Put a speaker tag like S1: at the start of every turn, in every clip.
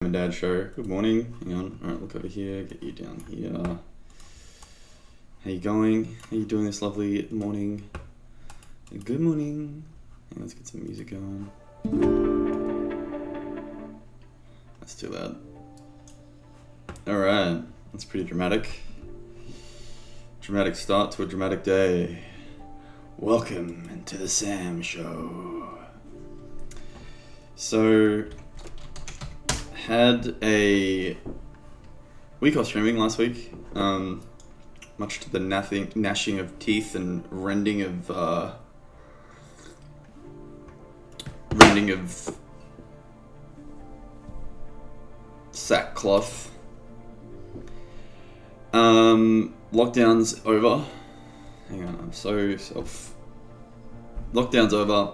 S1: And Dad show. Good morning. Hang on. Alright, look over here. Get you down here. How you going? How you doing this lovely morning? Good morning. Hey, let's get some music going. That's too loud. Alright. That's pretty dramatic. Dramatic start to a dramatic day. Welcome to the Sam Show. So, had a week off streaming last week, much to the gnashing of teeth and rending of sackcloth. Lockdown's over. Hang on, I'm so self. Lockdown's over.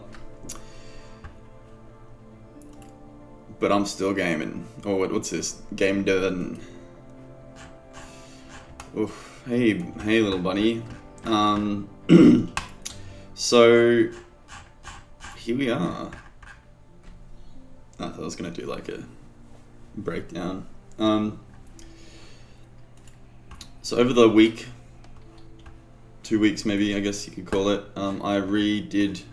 S1: But I'm still gaming. Oh, what's this? Game done. Oof. Hey, little bunny. So here we are. I thought I was gonna do like a breakdown. So over the week, 2 weeks maybe, I guess you could call it. I redid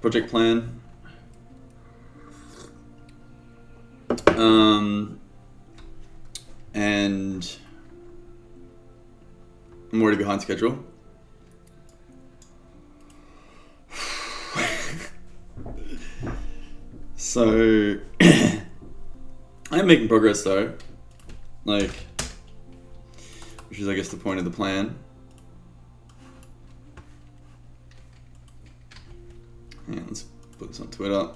S1: project plan. And I'm already behind schedule. So I'm making progress though, which is I guess the point of the plan. Yeah, let's put this on Twitter.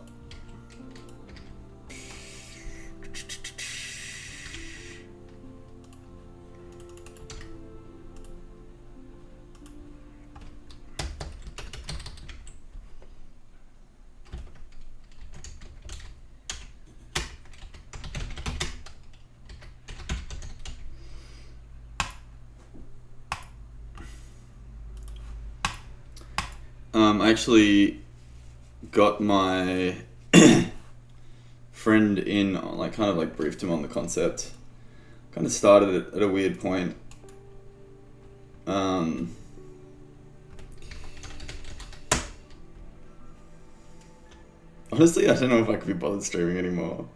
S1: I actually got my friend in, briefed him on the concept. Kind of started it at a weird point. Honestly, I don't know if I could be bothered streaming anymore.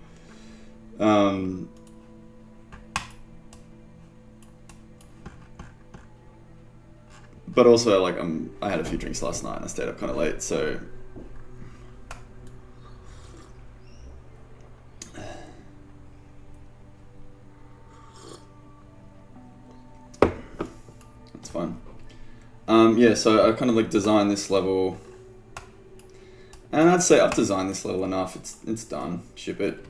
S1: But also, I had a few drinks last night and I stayed up kind of late, so... That's fine. Yeah, so I kind of designed this level. And I'd say I've designed this level enough. It's done. Ship it.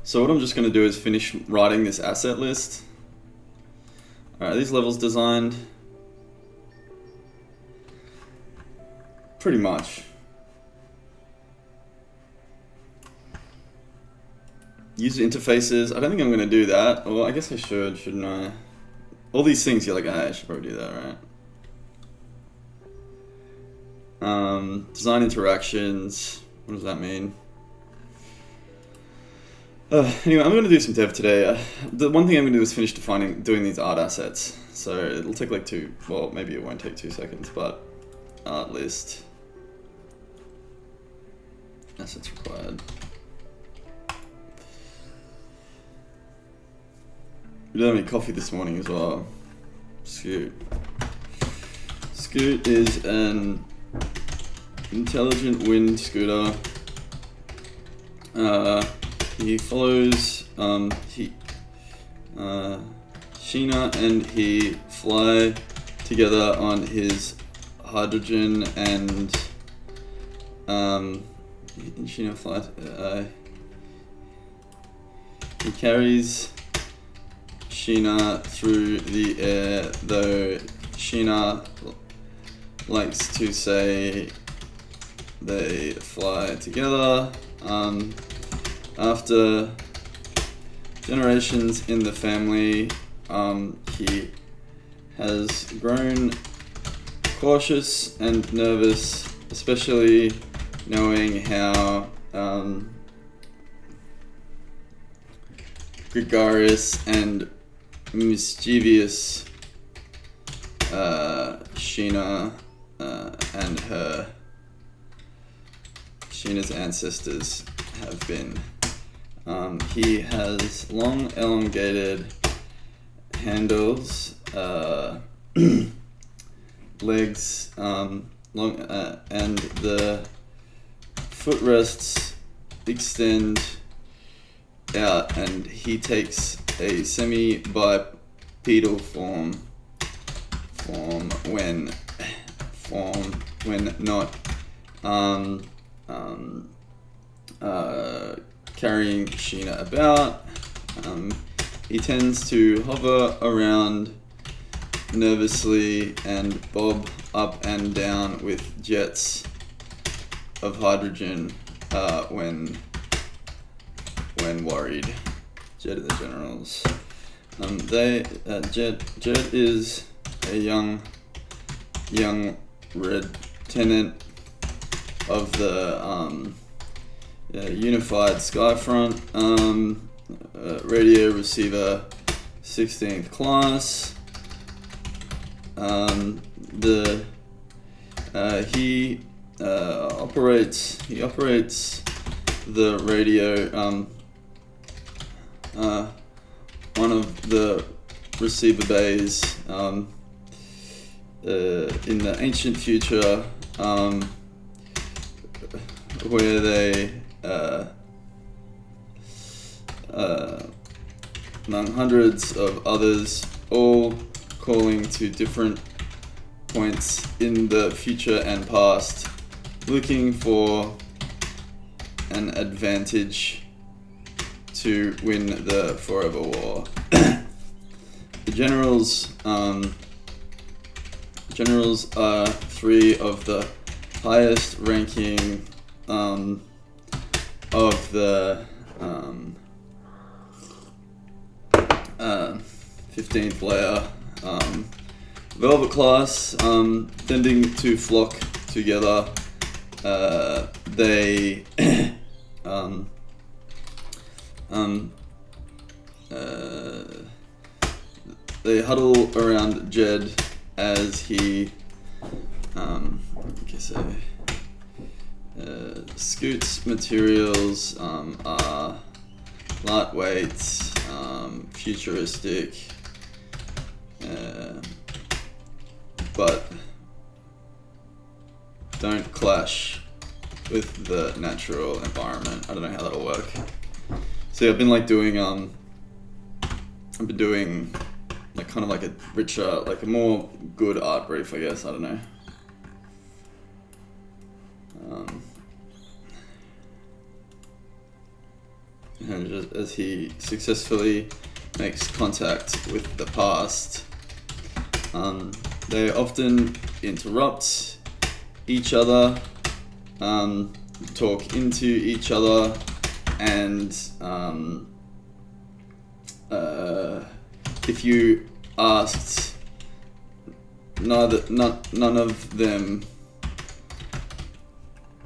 S1: So what I'm just going to do is finish writing this asset list. Alright, these levels designed. Pretty much. User interfaces, I don't think I'm going to do that. Well, I guess I should, shouldn't I? All these things you're like, I should probably do that, right? Design interactions, what does that mean? Anyway, I'm going to do some dev today. The one thing I'm going to do is finish doing these art assets. So it'll take maybe it won't take 2 seconds, but art list. Assets required. We didn't have any coffee this morning as well. Scoot. Scoot is an intelligent wind scooter. He follows Sheena and he fly together on his hydrogen and Sheena flies. He carries Sheena through the air, though Sheena likes to say they fly together. After generations in the family, he has grown cautious and nervous, especially knowing how gregarious and mischievous Sheena and Sheena's ancestors have been. He has long, elongated handles, legs, long, and the footrests extend out, and he takes a semi-bipedal form when not carrying Sheena about. He tends to hover around nervously and bob up and down with jets of hydrogen when worried. Jet of the generals. Jet is a young lieutenant of the Unified Skyfront radio receiver, 16th class. He operates the radio, one of the receiver bays in the ancient future, where they among hundreds of others, all calling to different points in the future and past, looking for an advantage to win the Forever War. The generals are three of the highest ranking of the 15th layer Velvet class, tending to flock together. They they huddle around Jed as he scoots materials are lightweight, futuristic, but don't clash with the natural environment. I don't know how that'll work. So I've been doing like kind of like a richer, like a more good art brief, I guess. I don't know. And just as he successfully makes contact with the past, they often interrupt each other, talk into each other, and if you asked none of them,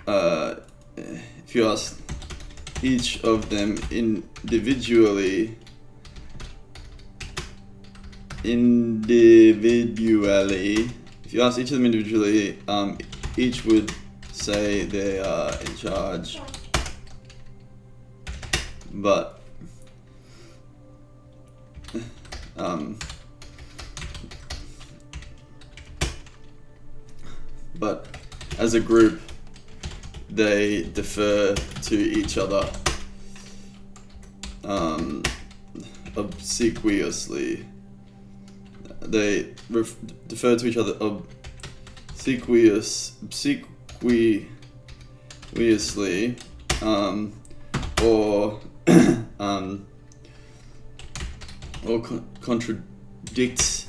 S1: if you asked each of them individually, if you ask each of them individually, each would say they are in charge. But as a group, they defer to each other obsequiously. They defer to each other obsequiously, or contradict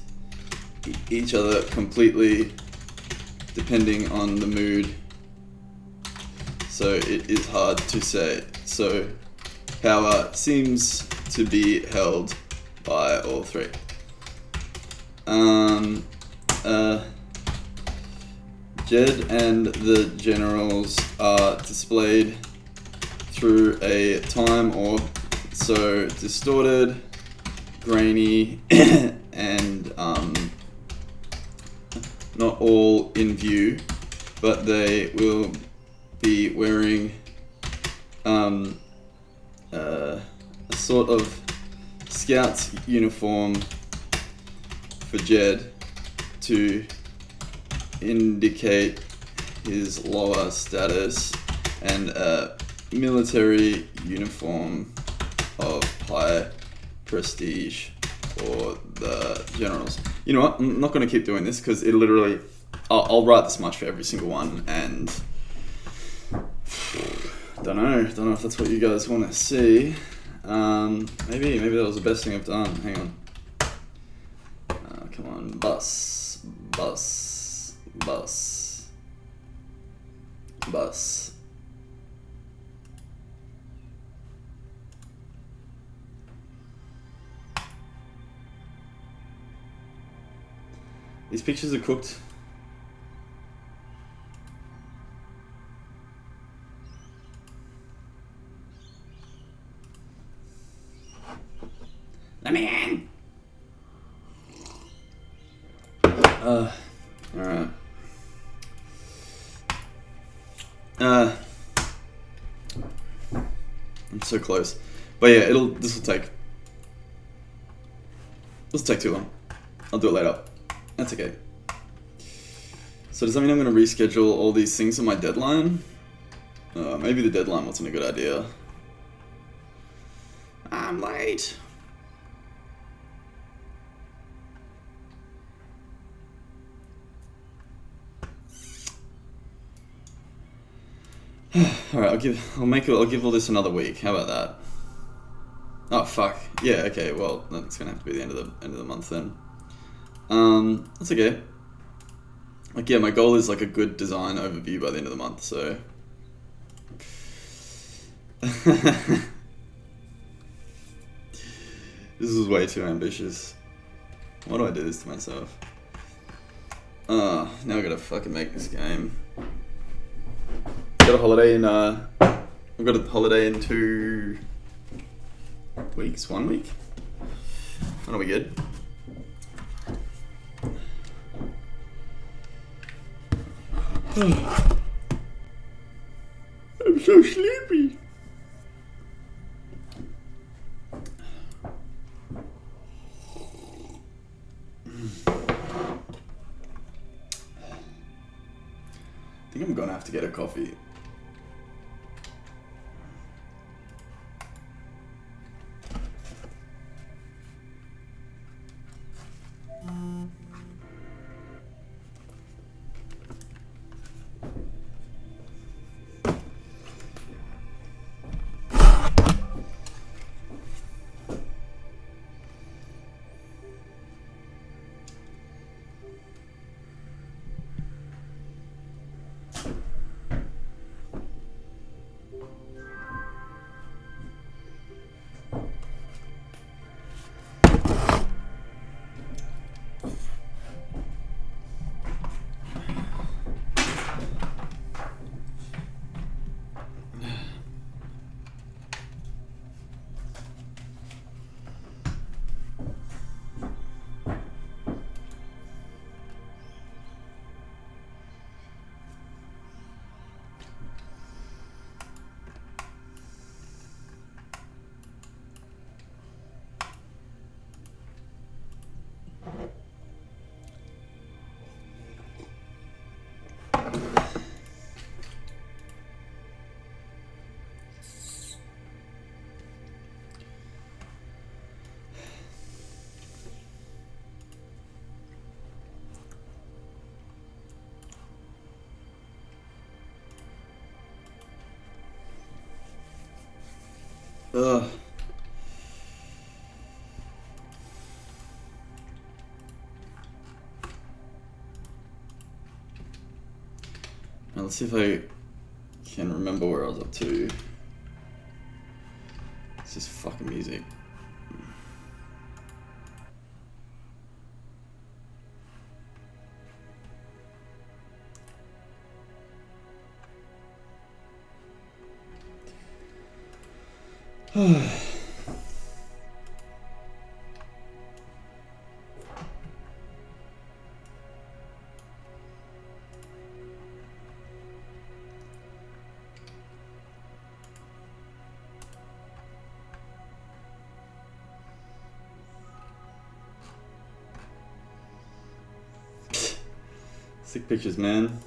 S1: each other completely, depending on the mood so it is hard to say. So power seems to be held by all three. Jed and the generals are displayed through a time orb, so distorted, grainy, and not all in view, but they will be wearing a sort of scout's uniform for Jed to indicate his lower status, and a military uniform of high prestige for the generals. You know what? I'm not going to keep doing this because it literally... I'll write this much for every single one, and... Don't know if that's what you guys want to see. Maybe that was the best thing I've done. Hang on. Come on. Bus. These pictures are cooked. Let me in. Alright. I'm so close. But yeah, this will take too long. I'll do it later. That's okay. So does that mean I'm going to reschedule all these things on my deadline? Maybe the deadline wasn't a good idea. I'm late. Alright, I'll give all this another week. How about that? Oh fuck. Yeah, okay, well that's gonna have to be the end of the month then. That's okay. Like yeah, my goal is like a good design overview by the end of the month, so this is way too ambitious. Why do I do this to myself? Now I gotta fucking make this game. I've got a holiday in 2 weeks, 1 week. When are we good? I'm so sleepy. I think I'm gonna have to get a coffee. Ugh. Now let's see if I can remember where I was up to. It's just fucking music. Sick pictures, man.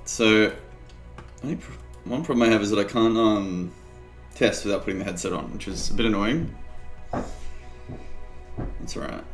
S1: So, one problem I have is that I can't test without putting the headset on, which is a bit annoying. That's alright.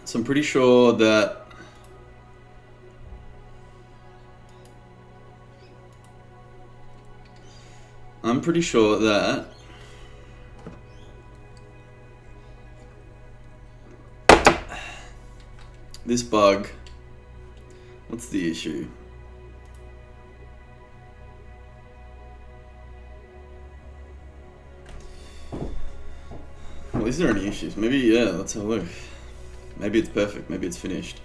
S1: So I'm pretty sure that this bug, what's the issue? Well, is there any issues? Maybe, yeah, let's have a look. Maybe it's perfect, maybe it's finished.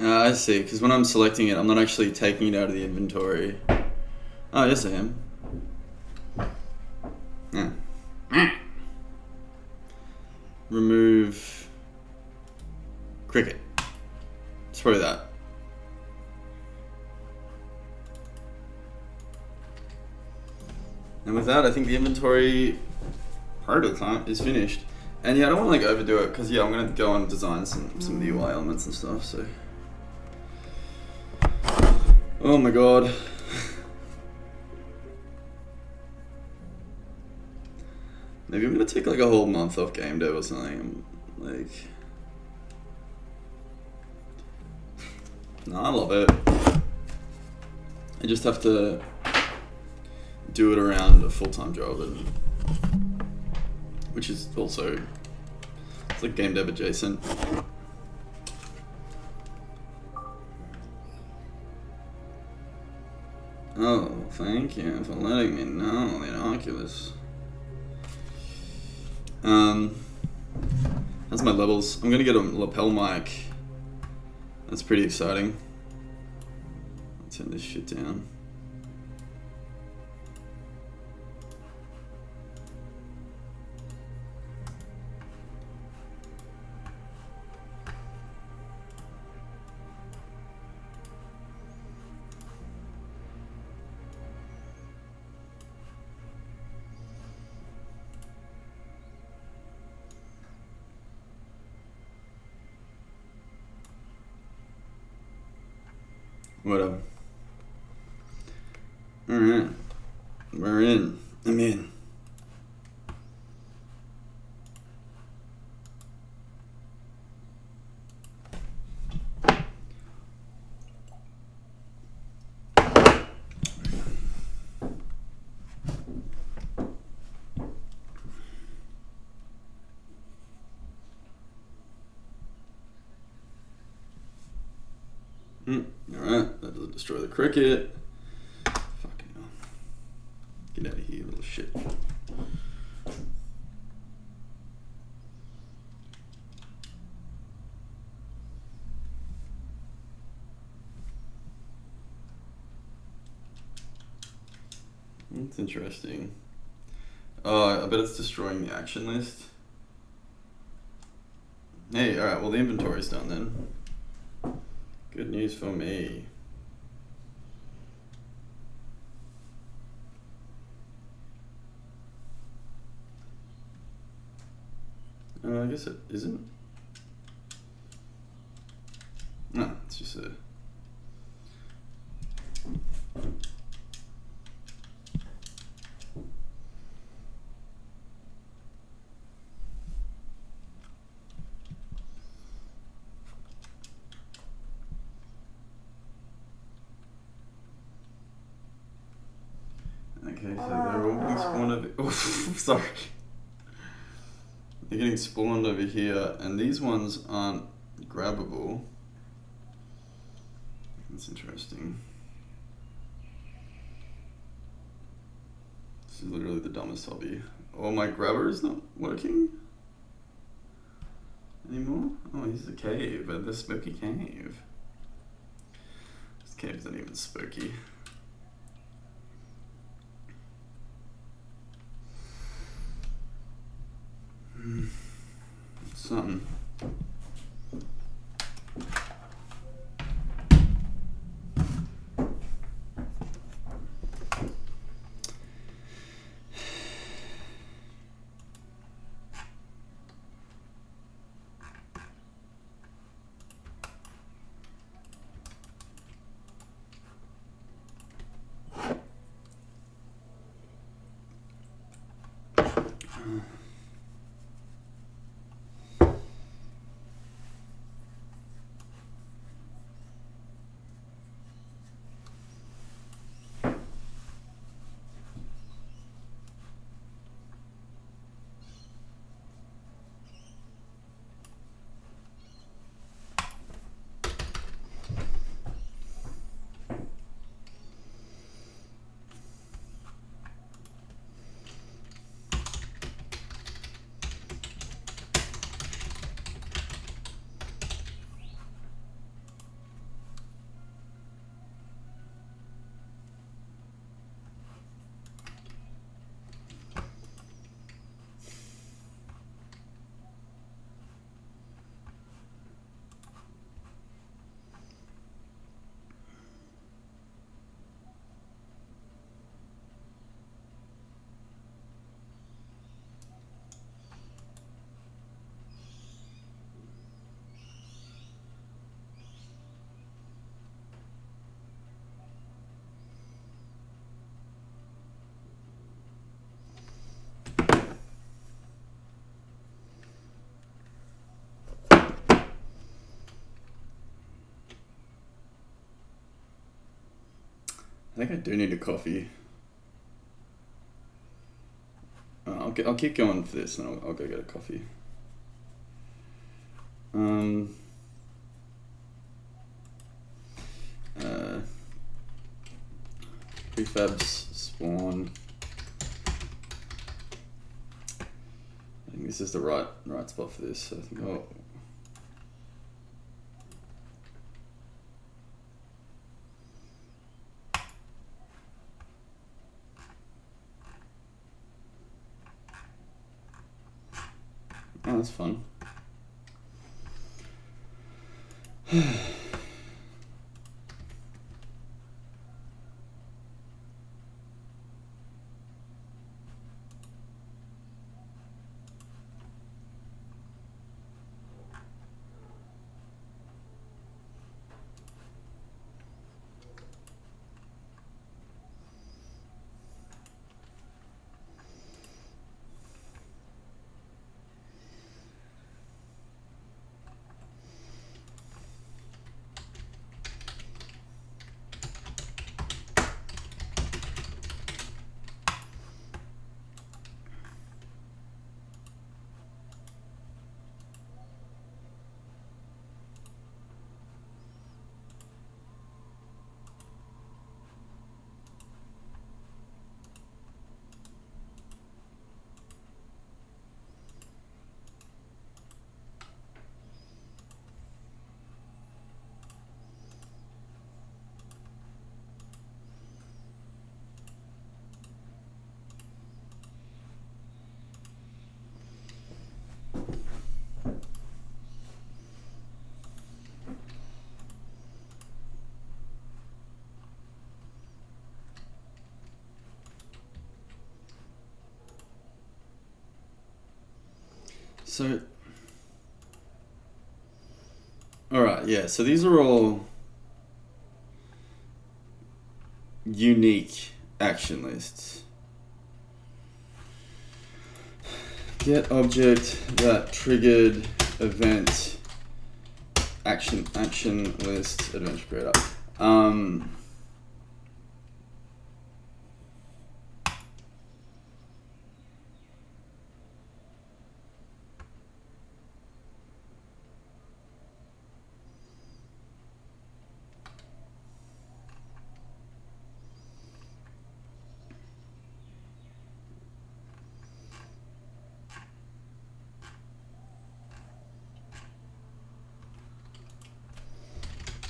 S1: I see, because when I'm selecting it, I'm not actually taking it out of the inventory. Oh, yes I am. Yeah. Remove Cricut. It's probably that. And with that, I think the inventory part of the client is finished. And yeah, I don't want to like overdo it, because yeah, I'm going to go and design some of the UI elements and stuff, so. Oh my god. Maybe I'm gonna take like a whole month off game dev or something. Like, No, I love it. I just have to do it around a full-time job, and which is also, it's like game dev adjacent. Oh, thank you for letting me know the Oculus. That's my levels. I'm gonna get a lapel mic. That's pretty exciting. Let's turn this shit down. Whatever. Alright. We're in. I'm in. Alright, that doesn't destroy the cricket. Fucking hell. Get out of here, little shit. That's interesting. I bet it's destroying the action list. Hey, alright, well the inventory's done then. Good news for me. I guess it isn't. No, it's just a... Okay, so they're all getting spawned over... Oh, sorry. They're getting spawned over here, and these ones aren't grabbable. That's interesting. This is literally the dumbest hobby. Oh, my grabber is not working anymore? Oh, he's a cave, the spooky cave. This cave isn't even spooky. Something. think I do need a coffee. I'll keep going for this, and I'll go get a coffee. Prefabs spawn. I think this is the right spot for this. So I think oh, that's fun. So, all right, yeah. So these are all unique action lists. Get object that triggered event action list adventure creator.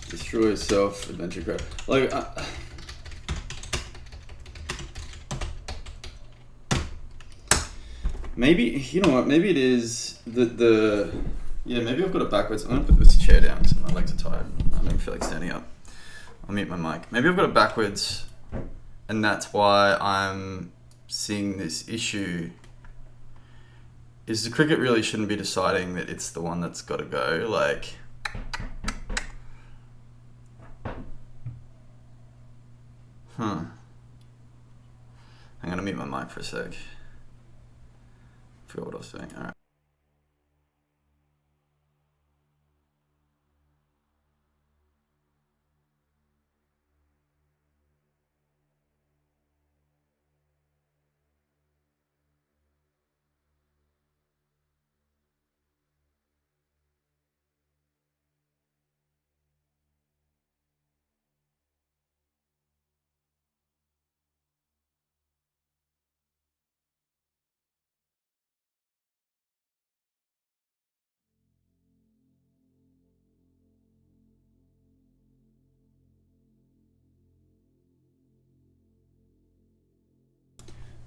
S1: Destroy self adventure creator. Like, maybe, you know what, maybe it is yeah, maybe I've got it backwards. I'm gonna put this chair down because my legs are tired. I don't feel like standing up. I'll mute my mic. Maybe I've got it backwards, and that's why I'm seeing this issue. Is the cricket really shouldn't be deciding that it's the one that's got to go, like... I'm gonna mute my mic for a sec. Forgot what I was saying. All right.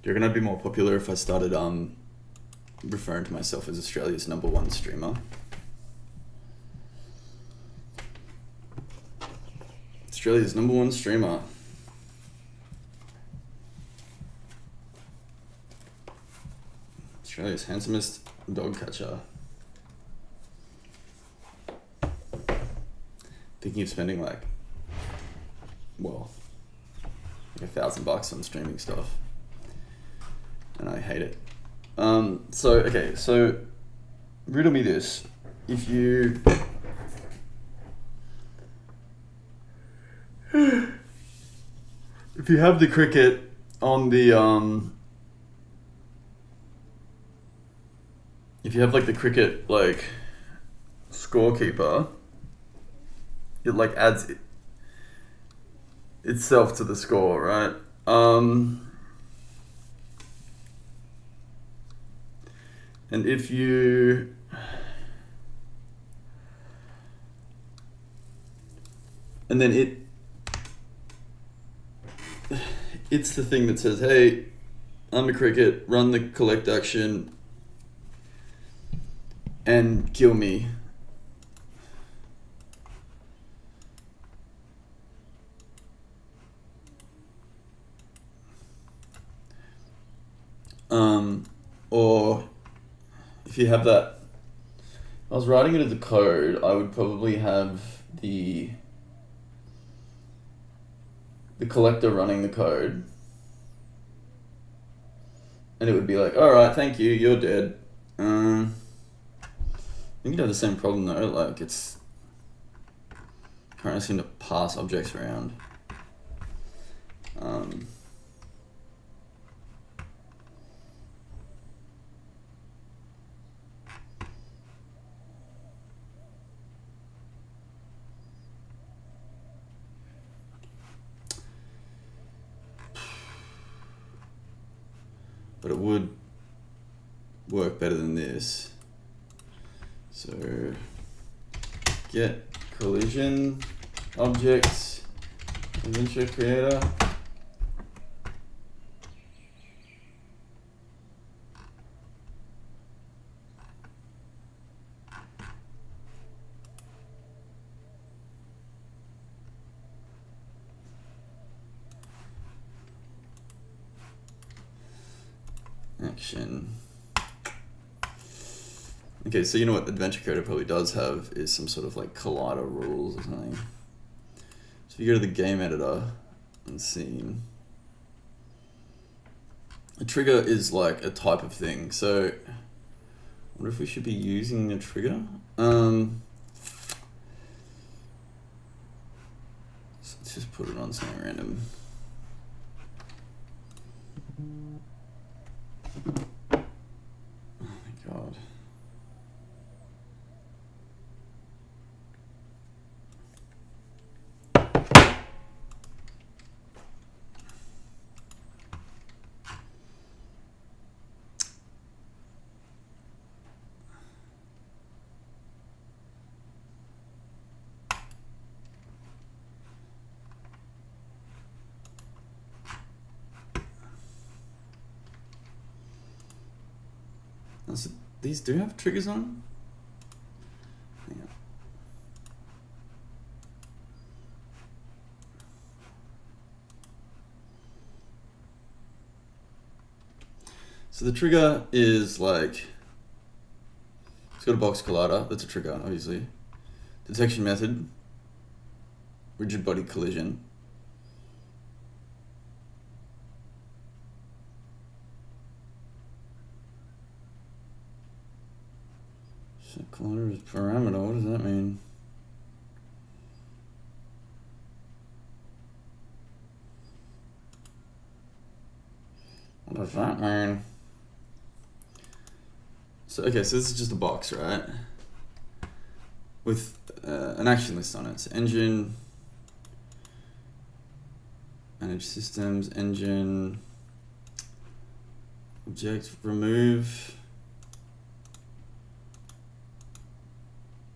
S1: You're gonna be more popular if I started referring to myself as Australia's #1 streamer. Australia's #1 streamer. Australia's handsomest dog catcher. Thinking of spending like $1,000 on streaming stuff. And I hate it. So riddle me this. If you if you have the Cricut on the if you have like the Cricut like scorekeeper, it like adds itself to the score, right? And if you and then it's the thing that says, hey, I'm a Cricut, run the collect action and kill me. Or if you have that, if I was writing it as a code, I would probably have the collector running the code, and it would be like, all right, thank you, you're dead. You could have the same problem though, like it's trying to seem to pass objects around. But it would work better than this. So get collision objects adventure creator. Action. Okay, so you know what Adventure Creator probably does have is some sort of like collider rules or something. So if you go to the game editor and scene, a trigger is like a type of thing. So I wonder if we should be using a trigger. So let's just put it on something random. Oh my god. So these do have triggers on them? Hang on. So the trigger is like, it's got a box collider, that's a trigger obviously. Detection method, rigid body collision. Collider is parameter, what does that mean? What does that mean? So, okay, so this is just a box, right? With an action list on it. So engine, manage systems, engine, object, remove.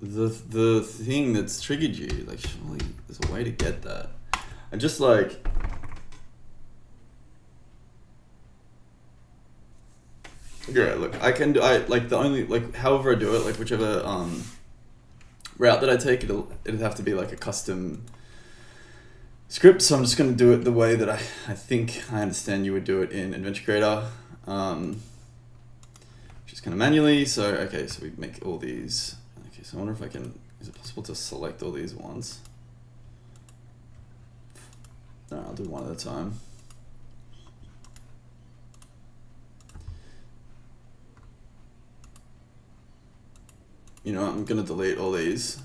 S1: The thing that's triggered you, like surely there's a way to get that. I just like, yeah, look, I can do, like the only, like however I do it, like whichever route that I take, it'd have to be like a custom script, so I'm just going to do it the way that I think I understand you would do it in Adventure Creator, just kind of manually. So okay, so we make all these. Okay, so I wonder if I can, is it possible to select all these once? No, I'll do one at a time. You know, I'm gonna delete all these.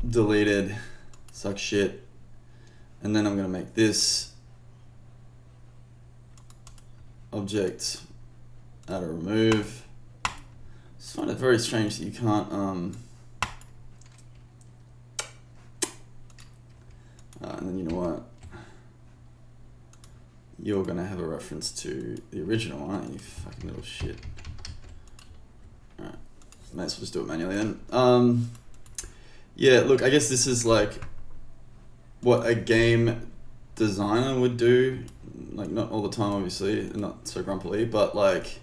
S1: Deleted suck shit. And then I'm going to make this object add a remove. I just find it very strange that you can't and then you know what? You're gonna have a reference to the original, aren't you? Fucking little shit. Alright. Might as well just do it manually then. Yeah, look, I guess this is like what a game designer would do. Like, not all the time, obviously, not so grumpily, but like,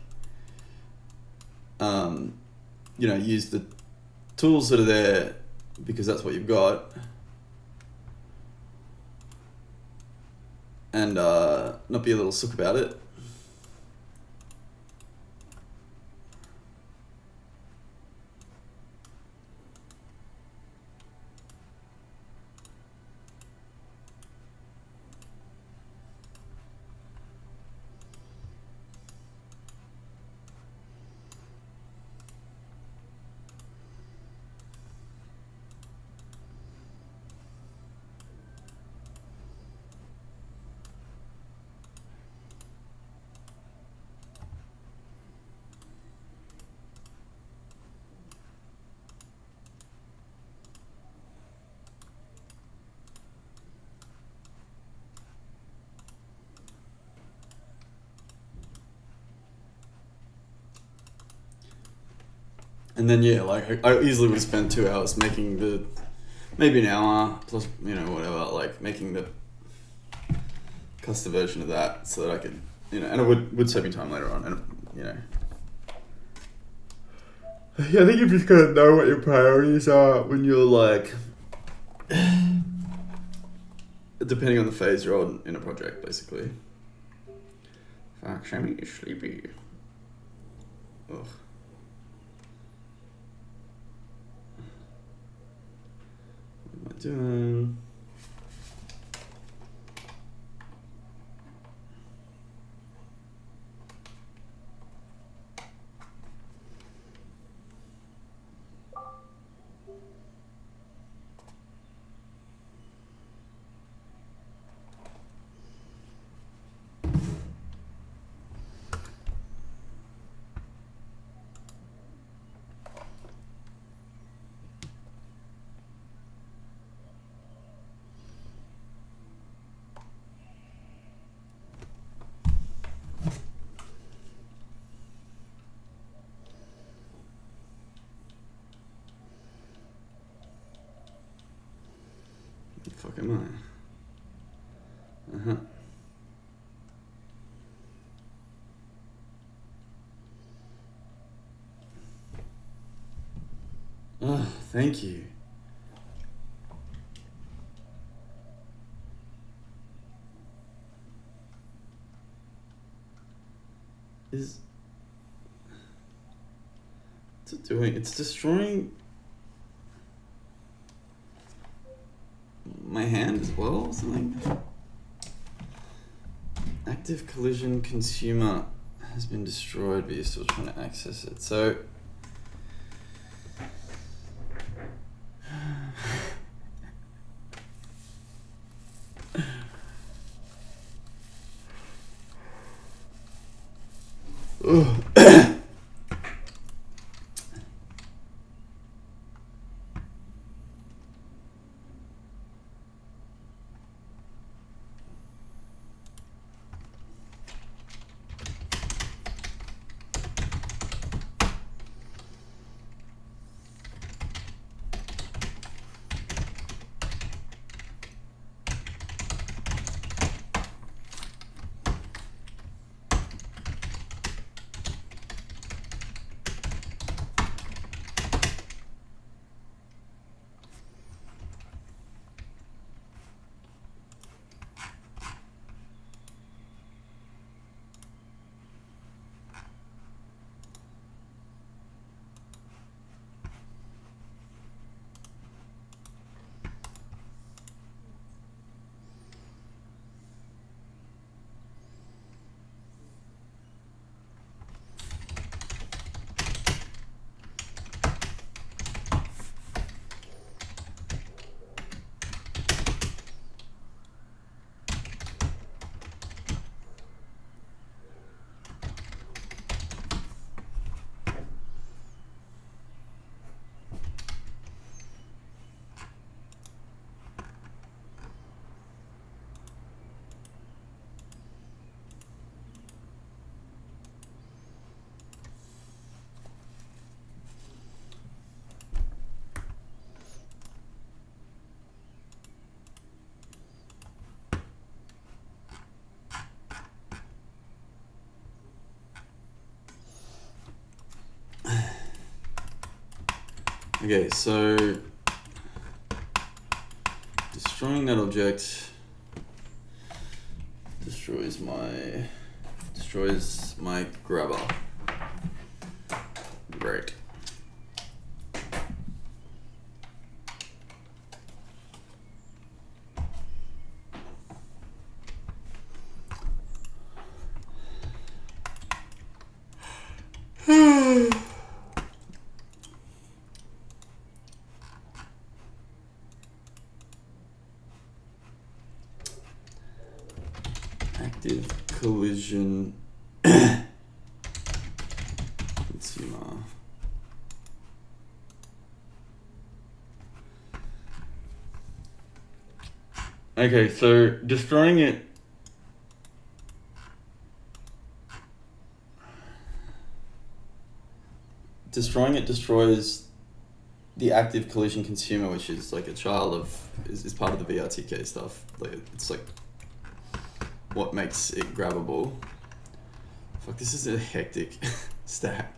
S1: you know, use the tools that are there because that's what you've got. And not be a little sook about it. And then yeah, like I easily would spend 2 hours making the, maybe an hour plus, you know, whatever, like making the custom version of that so that I could, you know, and it would save me time later on, and you know. Yeah, I think you've just got to know what your priorities are when you're like, depending on the phase you're on in a project, basically. Fuck, Shammy, you're sleepy. Ugh. What am I doing? The fuck am I? Uh-huh. Oh, thank you. What's it doing? It's destroying my hand as well or something? Active collision consumer has been destroyed, but you're still trying to access it. So Okay, so destroying that object destroys my grabber. Great. Active collision consumer. Okay, so destroying it destroys the active collision consumer, which is like a child of is part of the VRTK stuff. Like it's like what makes it grabbable. Fuck, this is a hectic stack.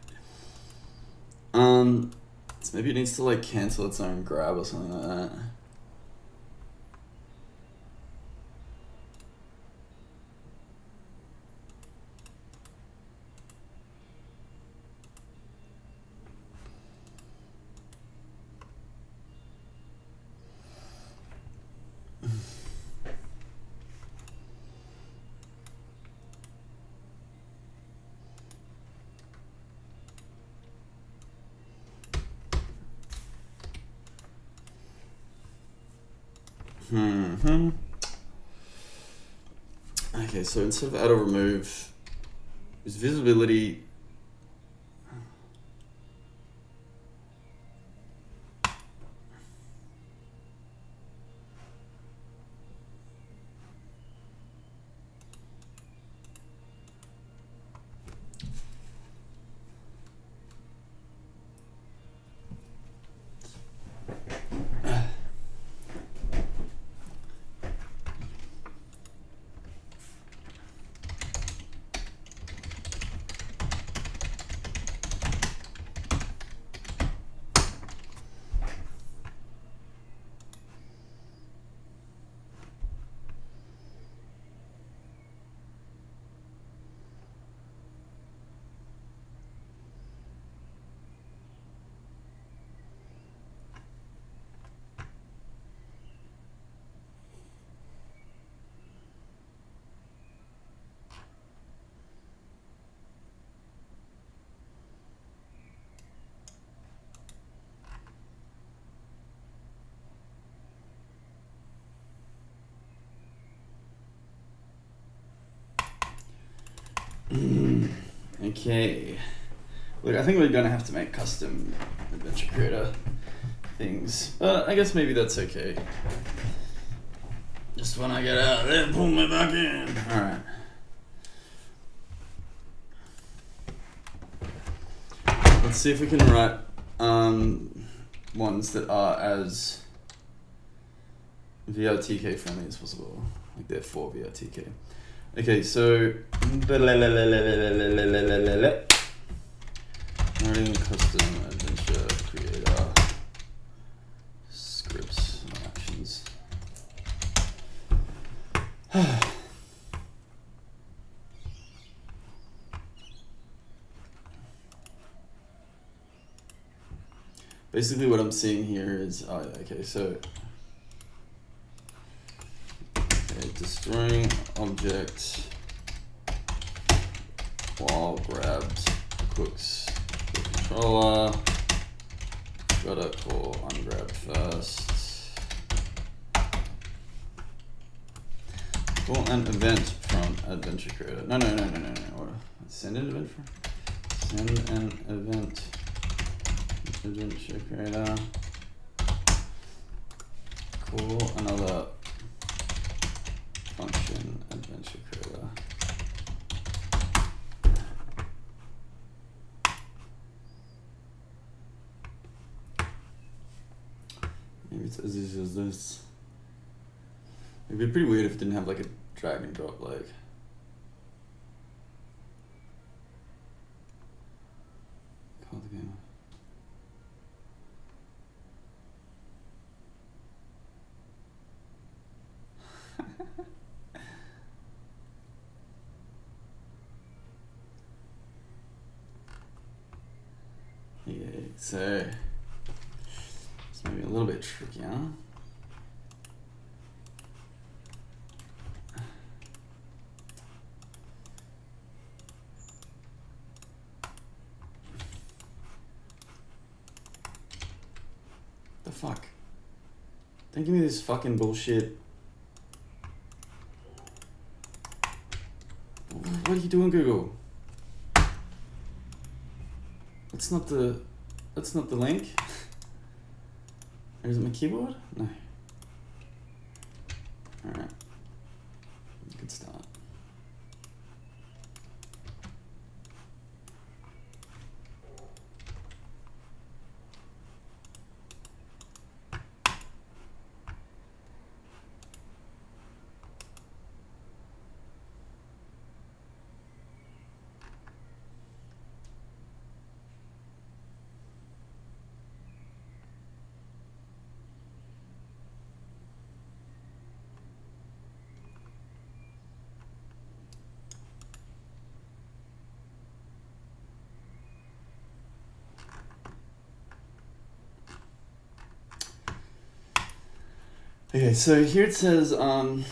S1: So maybe it needs to like cancel its own grab or something like that. Okay, so instead of add or remove, is visibility. Okay. Look, I think we're gonna have to make custom adventure creator things. But I guess maybe that's okay. Just when I get out there, pull me back in. Alright. Let's see if we can write ones that are as VRTK friendly as possible. Like they're for VRTK. Okay, so writing custom adventure creator scripts and actions. Basically what I'm seeing here is, okay, so destroying object while grabbed cooks the controller. Gotta call ungrabbed first. Call an event from adventure creator. No. Send an event from. Send an event. Adventure creator. Call another function adventure creator. Maybe it's as easy as this. It'd be pretty weird if it didn't have like a drag and drop like. Call the game. So it's maybe a little bit trickier. The fuck? Don't give me this fucking bullshit. What are you doing, Google? That's not the link. Or is it my keyboard? No. Alright. Good start. Okay, so here it says, alright,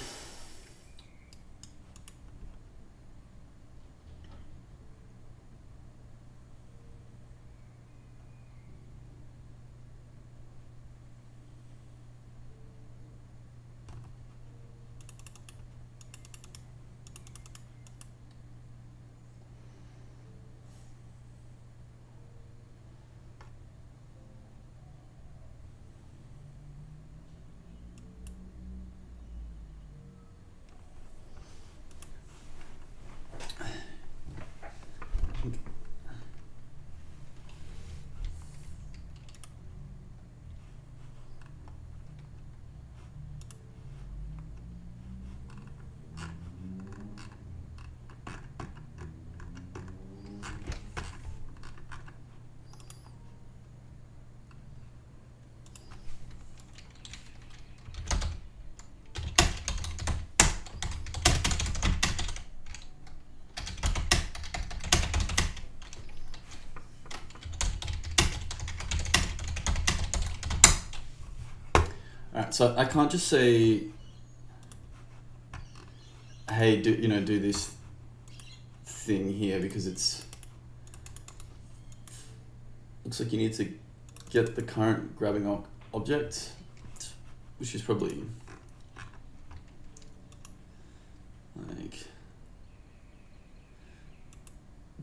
S1: so I can't just say, hey, do this thing here, because it's, looks like you need to get the current grabbing object, which is probably like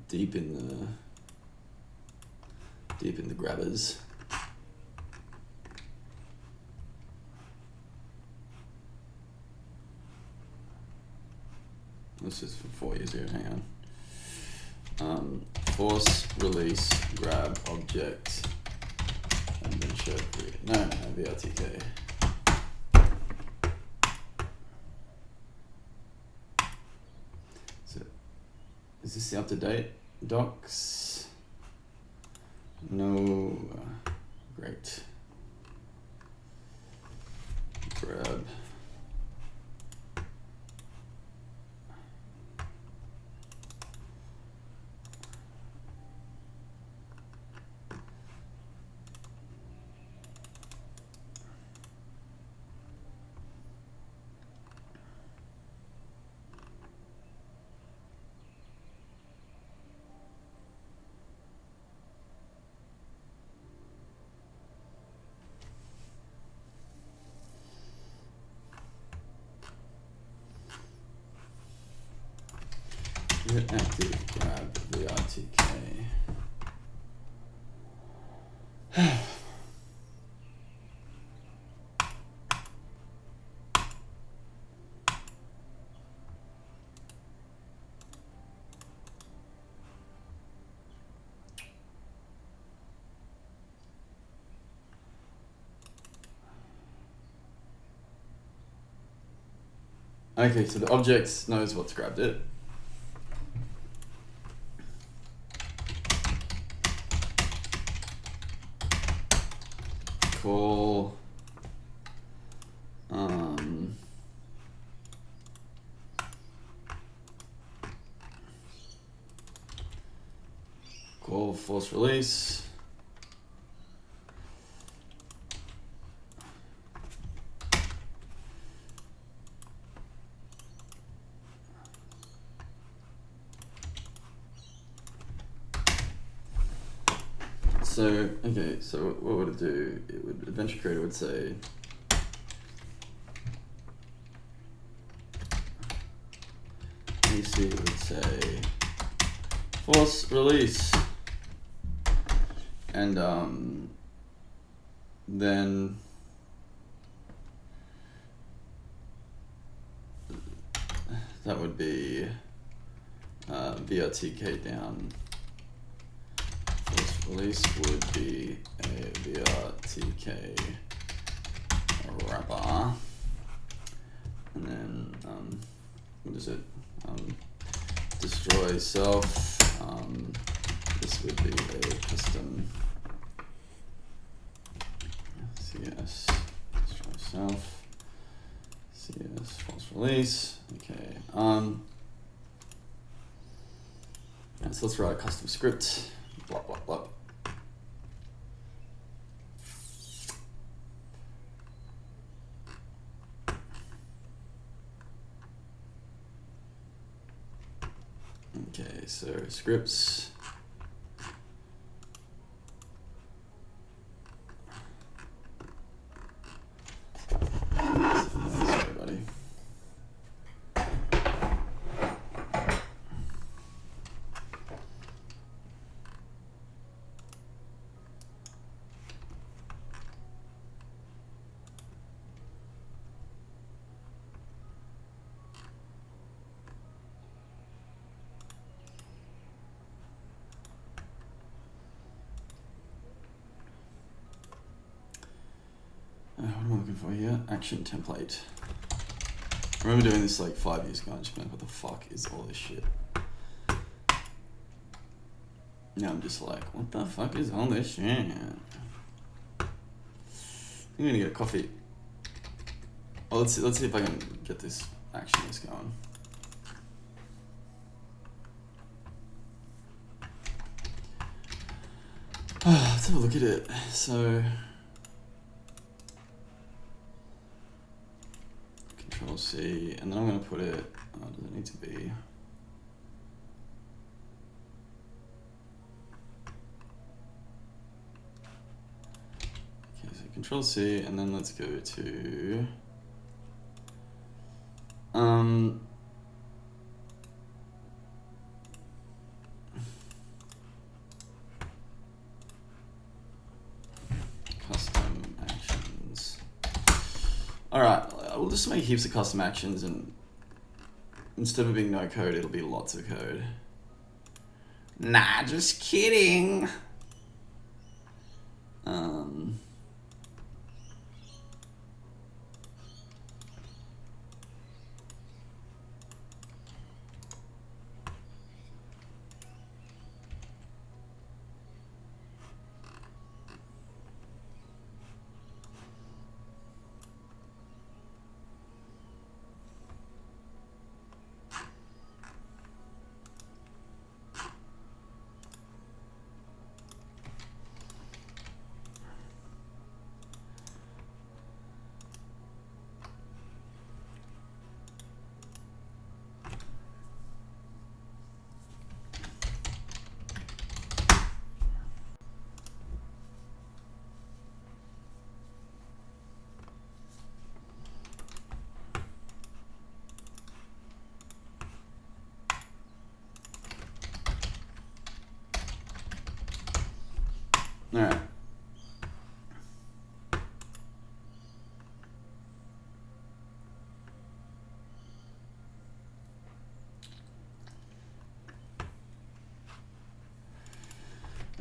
S1: deep in the grabbers. This is for 4 years ago, hang on. Force, release, grab, object, and then show create. No, VRTK. So, is this the up-to-date docs? No, great. Grab. Get active, grab VRTK. Okay, so the object knows what's grabbed it. Call call force release. So, okay, so what would it do? It would, Adventure Creator would say, AC would say, force release. And then that would be VRTK down. Force release would be a VRTK wrapper. And then what is it? Destroy self. This would be a custom CS destroy self. CS false release. Okay. So let's write a custom script. Blah blah blah. Okay, so scripts. Sorry, buddy. What am I looking for here? Action template. I remember doing this like 5 years ago. I just went, what the fuck is all this shit? Now I'm just like, what the fuck is all this shit? I'm gonna get a coffee. Oh, let's see if I can get this action list going. Let's have a look at it. So Control C, and then I'm going to put it, does it need to be? Okay, so Control C, and then let's go to, custom actions. All right, we'll just make heaps of custom actions, and instead of being no code, it'll be lots of code. Nah, just kidding. All right.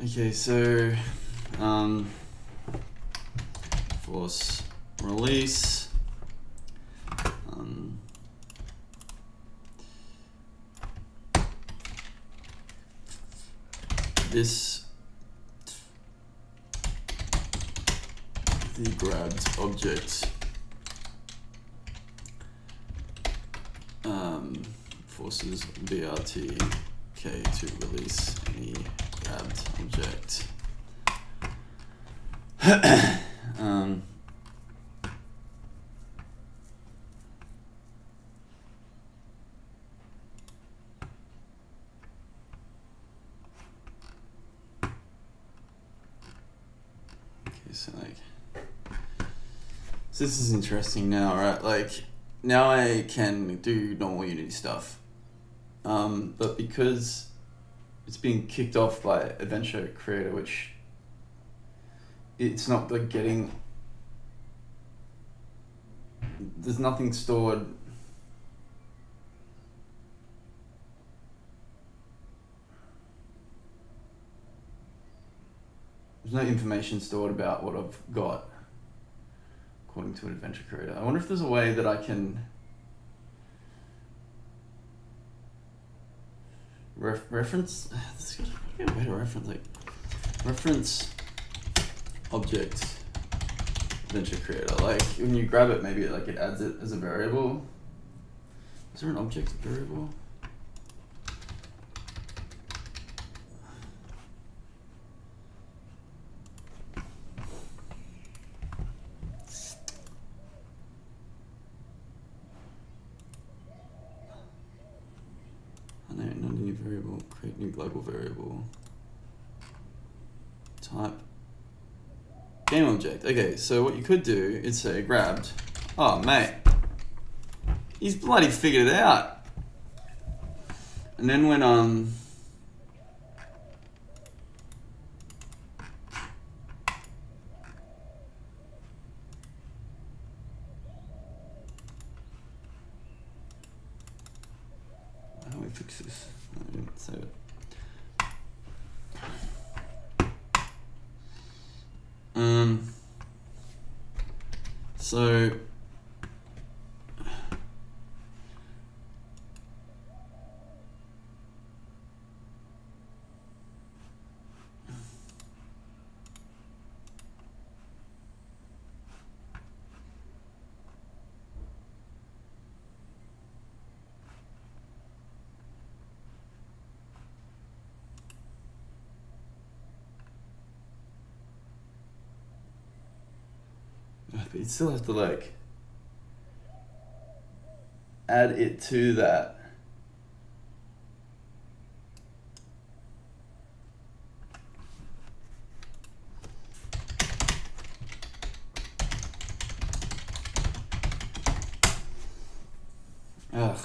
S1: Okay, so force release. This the grabbed object forces VRTK to release any grabbed object. so so this is interesting now, right? Like, now I can do normal Unity stuff, but because it's being kicked off by Adventure Creator, which it's not like getting, there's nothing stored. There's no information stored about what I've got, according to an Adventure Creator. I wonder if there's a way that I can reference. There's got to be a way to reference, like reference object Adventure Creator. Like when you grab it, maybe it adds it as a variable. Is there an object variable? No, not a new variable. Create new global variable. Type game object. Okay, so what you could do is say grabbed. Oh mate, he's bloody figured it out. And then when how do we fix this? I didn't save it. So but you still have to add it to that. Ugh.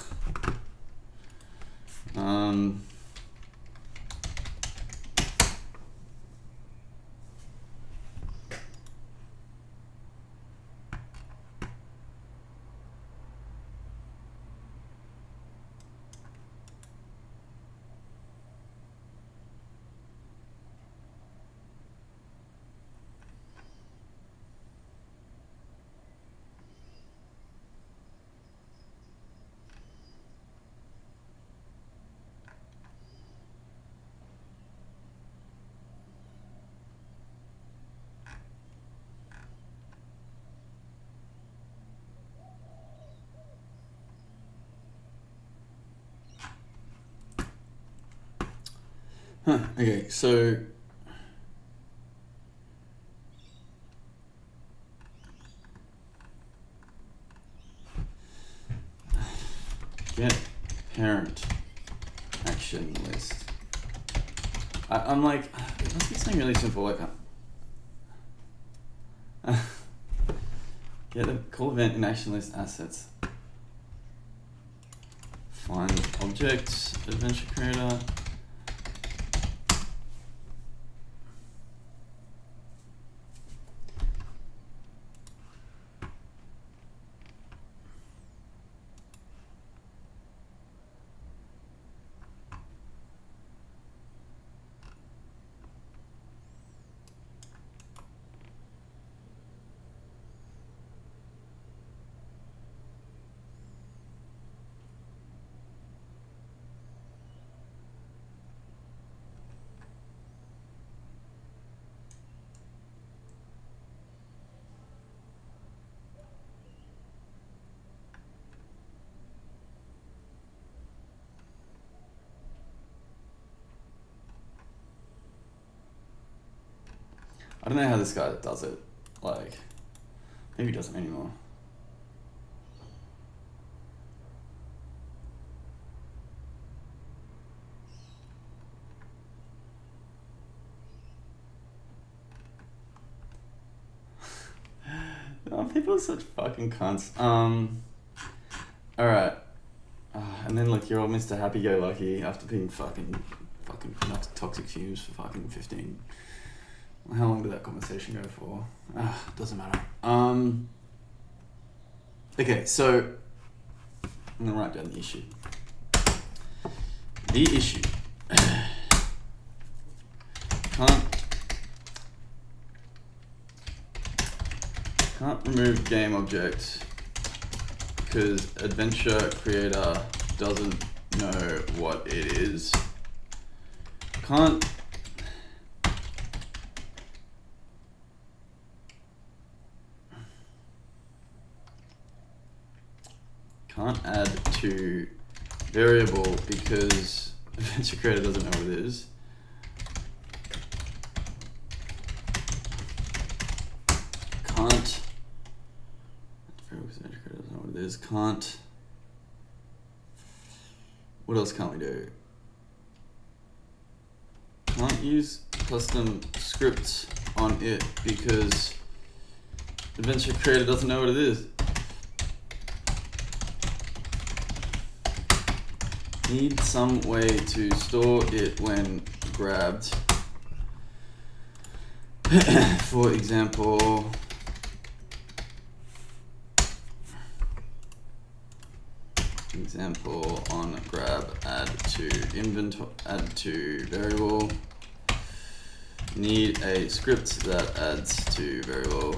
S1: Okay, so get parent action list. I'm like, it must be something really simple, get a call event in action list assets. Find objects, Adventure Creator. I don't know how this guy does it. Maybe he doesn't anymore. people are such fucking cunts. Alright. And then look, you're all Mr. Happy-Go-Lucky after being fucking toxic fumes for fucking 15. How long did that conversation go for? Doesn't matter. Okay, so I'm gonna write down the issue. The issue. Can't remove game object because adventure creator doesn't know what it is. Can't add to variable because adventure creator doesn't know what it is. Can't adventure creator doesn't know what it is. Can't. What else can't we do? Can't use custom scripts on it because adventure creator doesn't know what it is. Need some way to store it when grabbed. For example, on grab, add to inventory, add to variable. Need a script that adds to variable.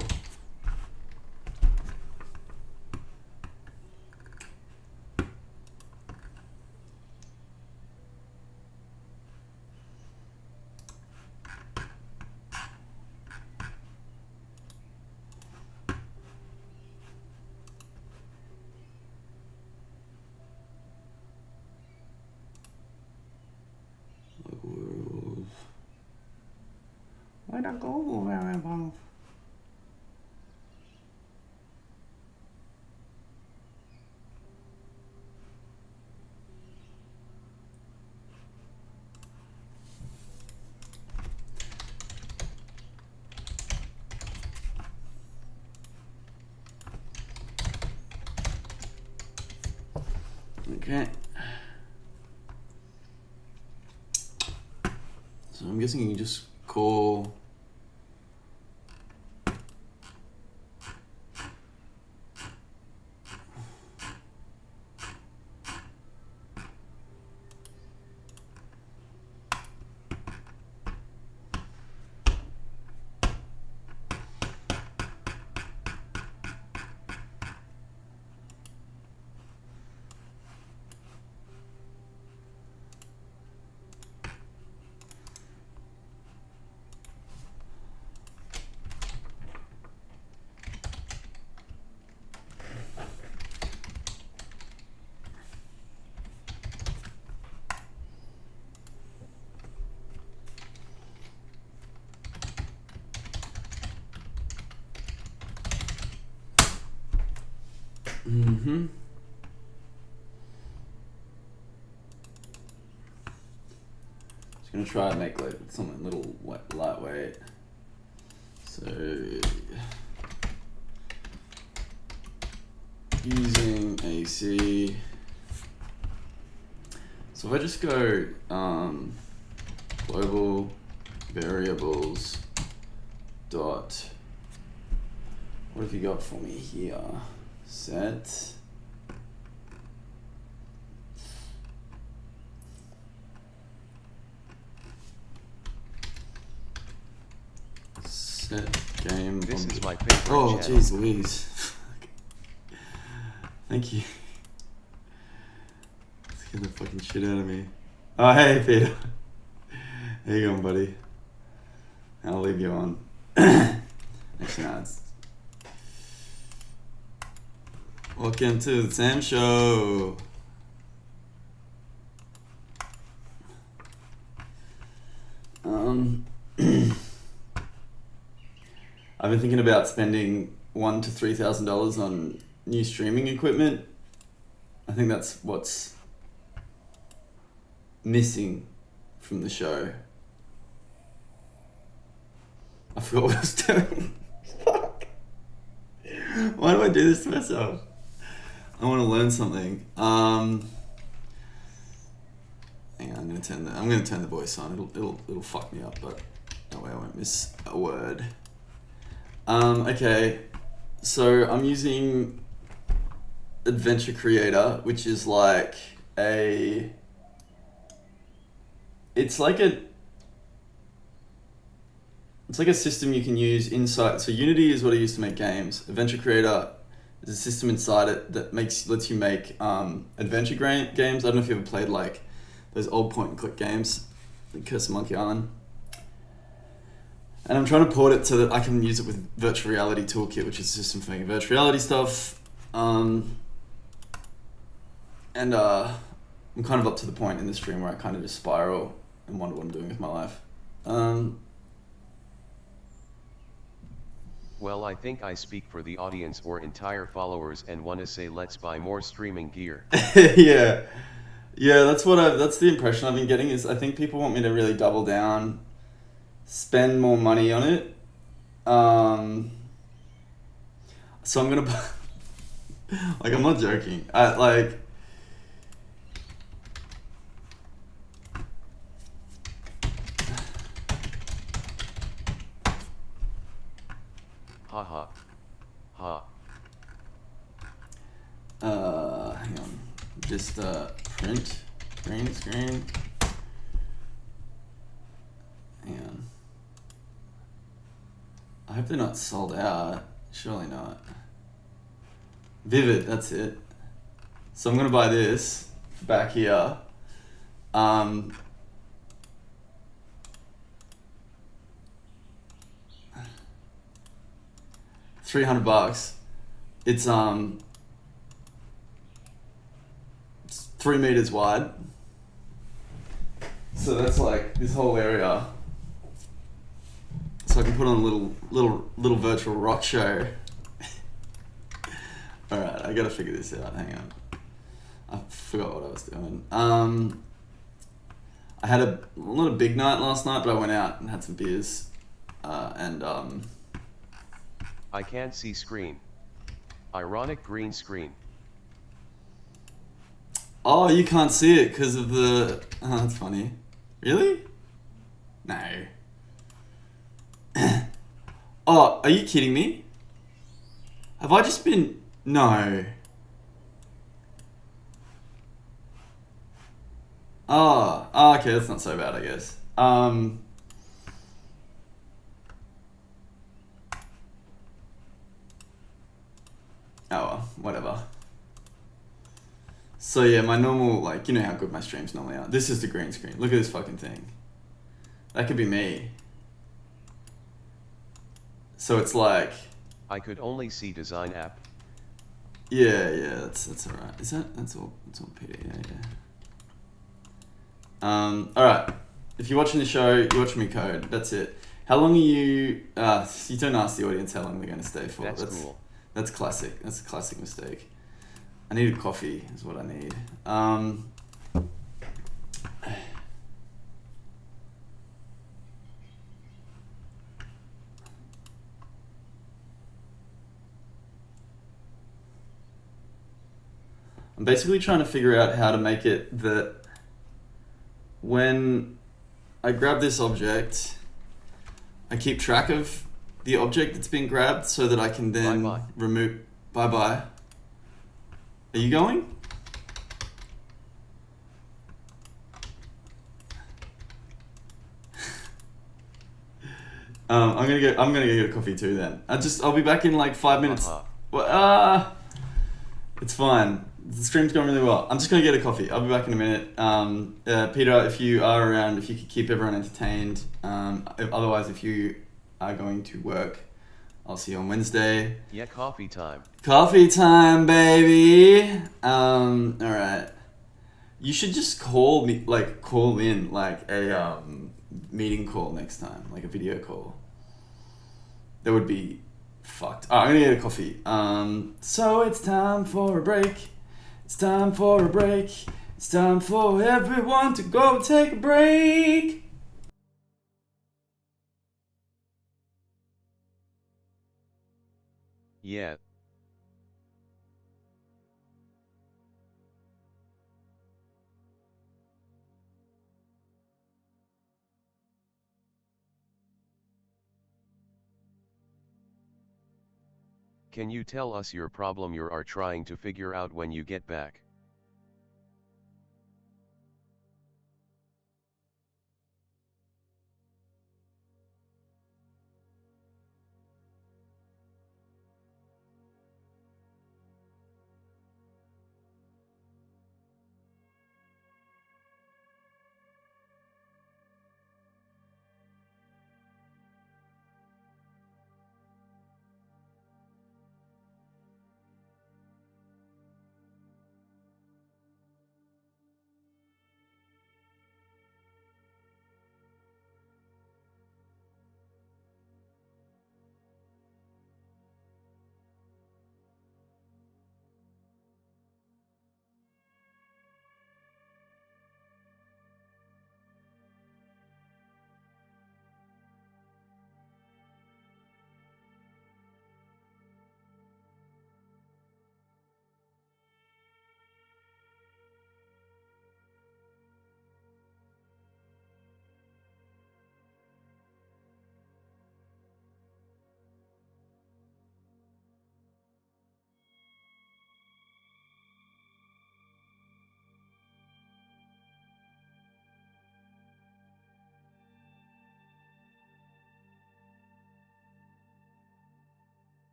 S1: Where'd I go, variable? Okay. So I'm guessing you can just call Just gonna try and make like something little lightweight. So using AC. So if I just go global variables dot, what have you got for me here? Set game.
S2: This is my favorite.
S1: Oh, jeez Louise. Thank you. Scared the fucking shit out of me. Oh, hey, Peter. How you going, buddy? I'll leave you on. Actually, no, it's... Welcome to the Sam Show. I've been thinking about spending $1,000 to $3,000 on new streaming equipment. I think that's what's missing from the show. I forgot what I was doing. Fuck. Why do I do this to myself? I want to learn something. Hang on, I'm gonna turn the voice on. It'll fuck me up, but that way I won't miss a word. Okay, so I'm using Adventure Creator, which is like it's like a system you can use inside. So Unity is what I use to make games. Adventure Creator is a system inside it that lets you make adventure games. I don't know if you ever played like those old point and click games, like Curse of Monkey Island. And I'm trying to port it so that I can use it with Virtual Reality Toolkit, which is a system for making virtual reality stuff. I'm kind of up to the point in the stream where I kind of just spiral and wonder what I'm doing with my life.
S2: Well, I think I speak for the audience or entire followers and want to say let's buy more streaming gear.
S1: Yeah, that's the impression I've been getting. Is I think people want me to really double down, spend more money on it. So I'm gonna buy, like, I'm not joking.
S2: Ha.
S1: Hang on. Just print green screen. Hang on. I hope they're not sold out. Surely not. Vivid, that's it. So I'm gonna buy this back here. $300. It's 3 meters wide. So that's like this whole area. So I can put on a little virtual rock show. All right, I gotta figure this out. Hang on, I forgot what I was doing. I had not a big night last night, but I went out and had some beers,
S2: I can't see screen. Ironic green screen.
S1: Oh, you can't see it because of the... Oh, that's funny. Really? No. Oh, are you kidding me? Have I just been... No. Oh, okay, that's not so bad, I guess. Oh, well, whatever. So yeah, my normal, like, you know how good my streams normally are. This is the green screen. Look at this fucking thing. That could be me. So it's like...
S2: I could only see design app.
S1: Yeah, that's alright. That's all PD, yeah. Alright. If you're watching the show, you're watching me code. That's it. How long are you... you don't ask the audience how long they're going to stay for.
S2: That's cool.
S1: That's classic. That's a classic mistake. I need a coffee is what I need. I'm basically trying to figure out how to make it that when I grab this object, I keep track of the object that's been grabbed so that I can then remove... Bye-bye. Are you going? I'm gonna go get a coffee too then. I'll be back in like 5 minutes. Well, it's fine. The stream's going really well. I'm just gonna get a coffee. I'll be back in a minute. Peter, if you are around, if you could keep everyone entertained. Otherwise, if you are going to work, I'll see you on Wednesday.
S2: Yeah, coffee time.
S1: Coffee time, baby. Alright. You should just call in like a meeting call next time, like a video call. That would be fucked. Alright, I'm gonna get a coffee. So it's time for a break. It's time for a break. It's time for everyone to go take a break.
S2: Yeah, Can you tell us your problem you are trying to figure out when you get back?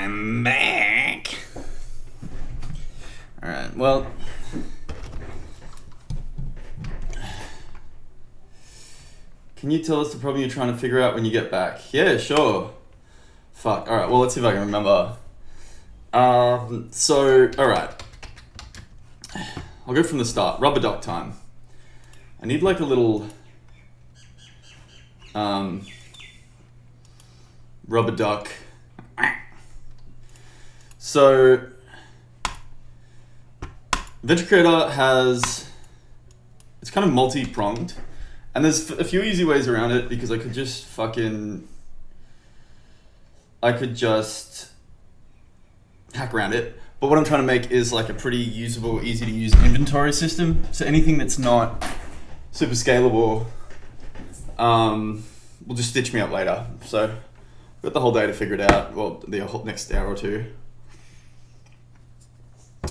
S1: I'm back. Alright, well. Can you tell us the problem you're trying to figure out when you get back? Yeah, sure. Fuck. Alright, well, let's see if I can remember. Alright. I'll go from the start. Rubber duck time. I need like a little rubber duck. So Adventure Creator it's kind of multi-pronged, and there's a few easy ways around it because I could just hack around it. But what I'm trying to make is like a pretty usable, easy to use inventory system. So anything that's not super scalable will just stitch me up later. So I've got the whole day to figure it out. Well, the whole next hour or two.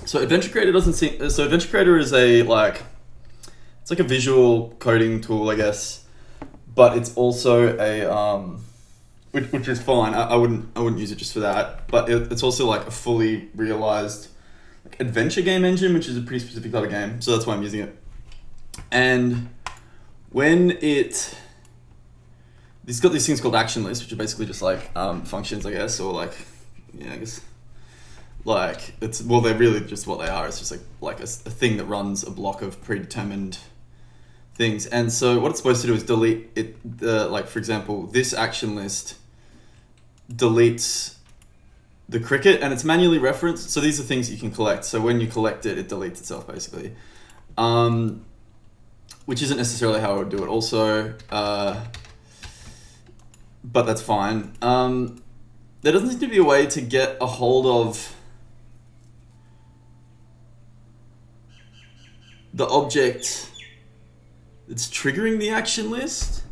S1: So Adventure Creator Adventure Creator is it's like a visual coding tool, I guess, but it's also a which is fine. I wouldn't use it just for that, but it's also like a fully realized adventure game engine, which is a pretty specific type of game. So that's why I'm using it. And when it's got these things called action lists, which are basically just like functions, I guess, or I guess they're really just what they are. It's just like a thing that runs a block of predetermined things. And so what it's supposed to do is delete it. For example, this action list deletes the cricket, and it's manually referenced. So these are things you can collect. So when you collect it, it deletes itself basically, which isn't necessarily how I would do it. Also, but that's fine. There doesn't seem to be a way to get a hold of the object that's triggering the action list.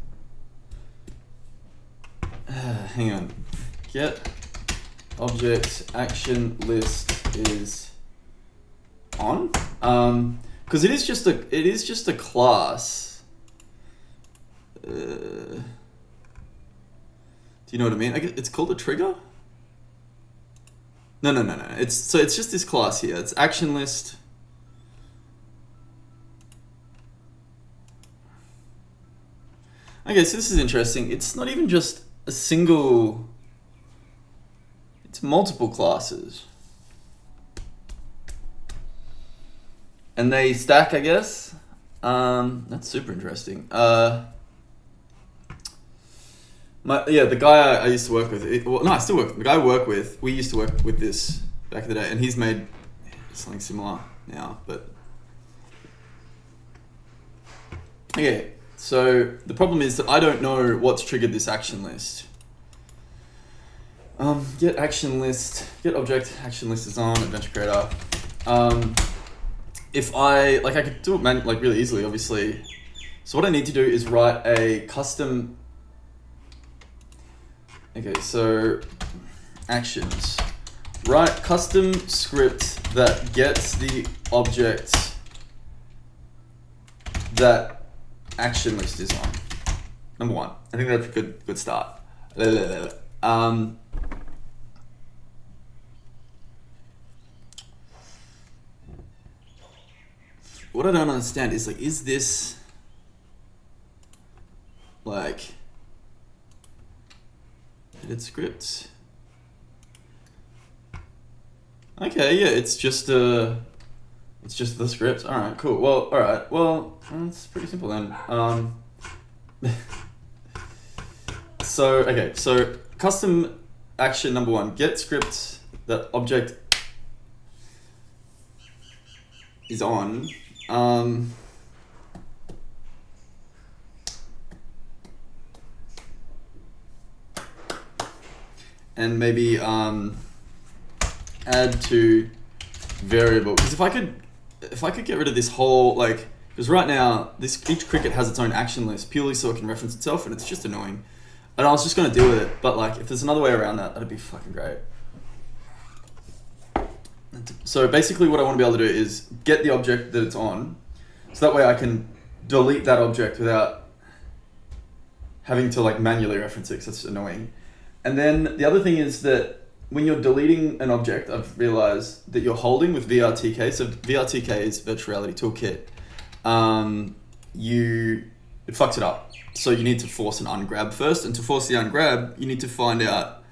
S1: Hang on. Get object action list is on. Because it is just a class. Do you know what I mean? It's called a trigger? No. It's just this class here. It's action list. Okay, so this is interesting. It's not even just a single, it's multiple classes. And they stack, I guess. That's super interesting. The guy I used to work with, I still work with, the guy I work with, we used to work with this back in the day, and he's made something similar now, but. Okay, so the problem is that I don't know what's triggered this action list. Get object action list is on Adventure Creator. If I could do it really easily, obviously. So what I need to do is write a custom. Okay, so actions. Write custom script that gets the object that action list is on. Number one. I think that's a good start. What I don't understand is is this edit scripts? Okay, yeah, it's just the script. All right, cool. Well, all right. Well, it's pretty simple then. So custom action number one, get script that object is on. And maybe add to variable, because if I could get rid of this whole because right now each cricket has its own action list purely so it can reference itself, and it's just annoying. And I was just gonna deal with it, but if there's another way around that, that'd be fucking great. So basically what I want to be able to do is get the object that it's on, so that way I can delete that object without having to manually reference it, because that's annoying. And then the other thing is that when you're deleting an object, I've realized that you're holding with VRTK. So VRTK is Virtual Reality Toolkit. It fucks it up. So you need to force an ungrab first, and to force the ungrab, you need to find out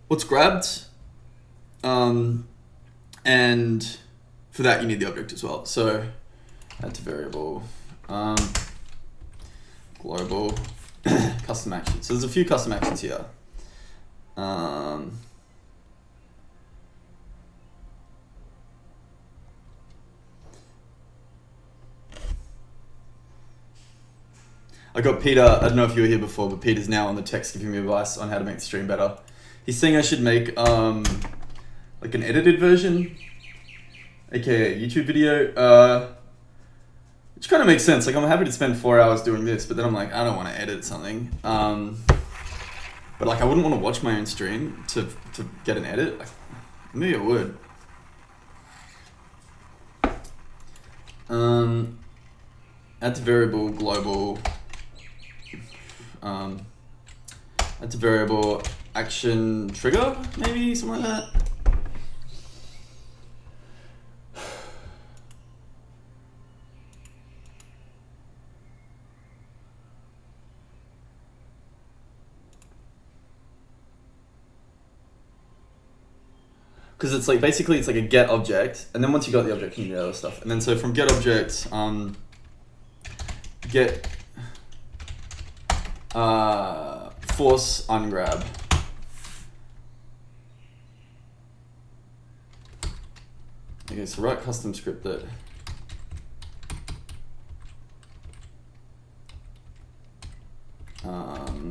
S1: what's grabbed, and for that you need the object as well. So add to variable, global custom action. So there's a few custom actions here. I got Peter, I don't know if you were here before, but Peter's now on the text giving me advice on how to make the stream better. He's saying I should make like an edited version, aka a YouTube video, which kind of makes sense. Like I'm happy to spend 4 hours doing this, but then I'm like, I don't want to edit something. But like I wouldn't want to watch my own stream to get an edit. Like, maybe I would. Add to variable global. Add to variable action trigger, maybe something like that. Because it's like basically it's like a get object, and then once you got the object, you can do other stuff. And then so from get object, get force ungrab. Okay, so write custom script that so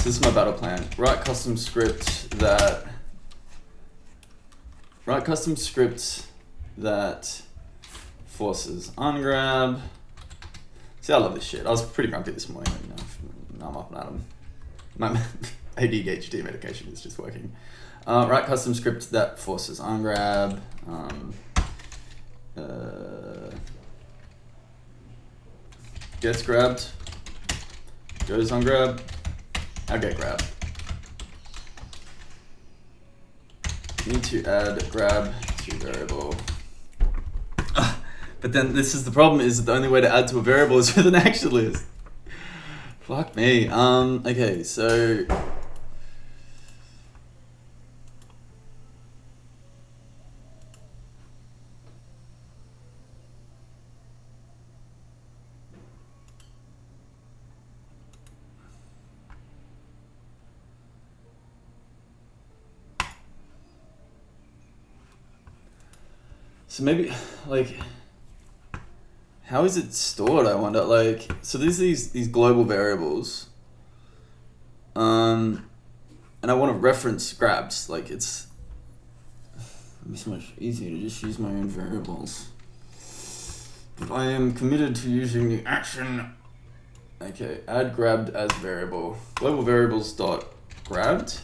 S1: this is my battle plan. Write custom script that forces ungrab. See, I love this shit. I was pretty grumpy this morning, but now I'm up and at 'em. My ADHD medication is just working. Write custom script that forces ungrab. Gets grabbed. Goes ungrab. I'll get grabbed. Need to add grab to variable. But then this is the problem, is that the only way to add to a variable is with an action list. Fuck me. Okay, so maybe like how is it stored, I wonder? Like, so there's these global variables, and I want to reference grabs. Like it's so much easier to just use my own variables. But I am committed to using the action. Okay, add grabbed as variable. Global variables dot grabbed.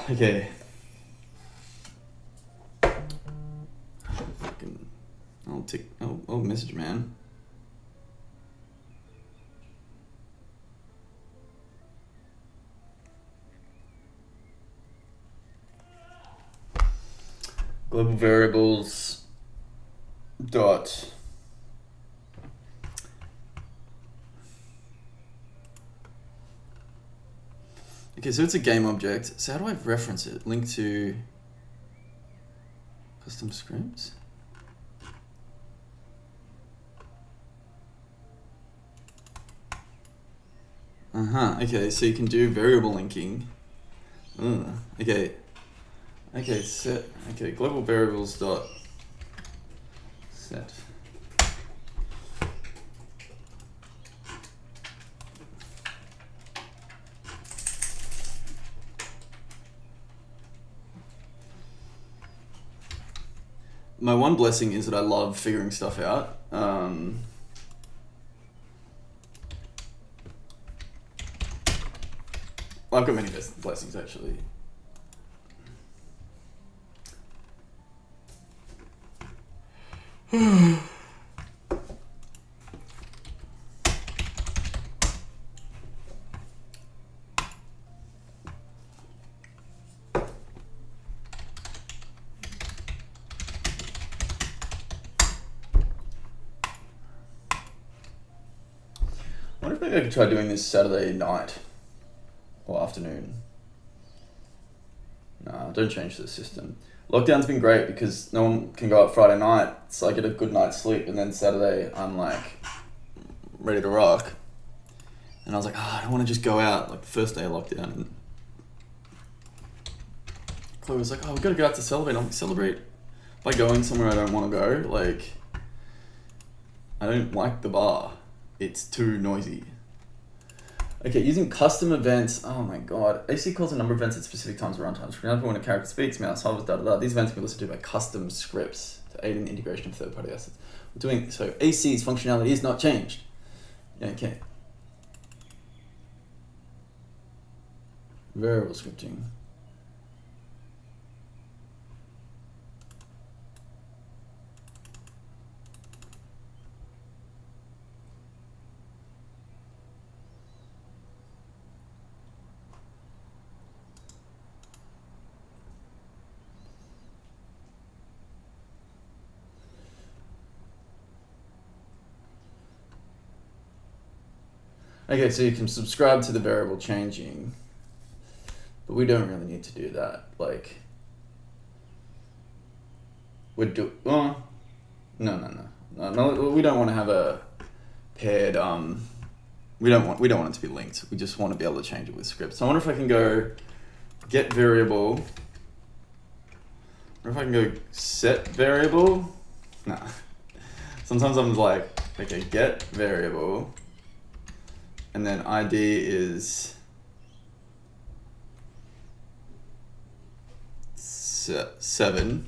S1: Okay. Fucking, I'll message man. Global variables dot okay, so it's a game object. So how do I reference it? Link to custom scripts? Okay, so you can do variable linking. Okay. Okay, set. Okay, global variables dot set. my one blessing is that I love figuring stuff out. I've got many blessings actually. I wonder if maybe I could try doing this Saturday night or afternoon. Nah, don't change the system. Lockdown's been great because no one can go out Friday night, so I get a good night's sleep, and then Saturday I'm like ready to rock. And I was like, I don't want to just go out like the first day of lockdown. And Chloe was like, we gotta go out to celebrate. I'm like, celebrate by going somewhere I don't want to go. Like, I don't like the bar. It's too noisy. Okay, using custom events. Oh my god. AC calls a number of events at specific times or runtimes. For example, when a character speaks, mouse hovers, da. These events can be listened to by custom scripts to aid in the integration of third-party assets. So AC's functionality is not changed. Okay. Variable scripting. Okay, so you can subscribe to the variable changing, but we don't really need to do that. Like, no, we don't want to have a paired, we don't want it to be linked. We just want to be able to change it with scripts. So I wonder if I can go get variable, or if I can go set variable. Nah. Sometimes I'm like, okay, get variable, and then ID is 7.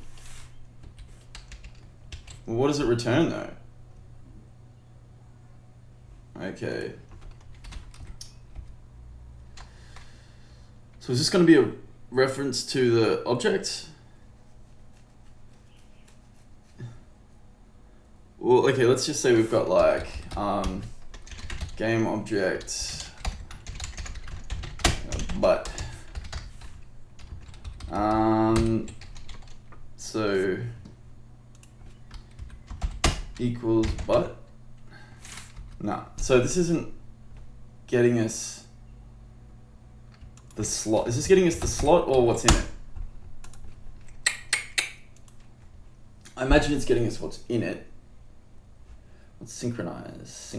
S1: Well, what does it return though? Okay. So is this going to be a reference to the object? Well, okay, let's just say we've got like game object but so equals but. No, so this isn't getting us the slot. Is this getting us the slot or what's in it? I imagine it's getting us what's in it. Let's synchronize.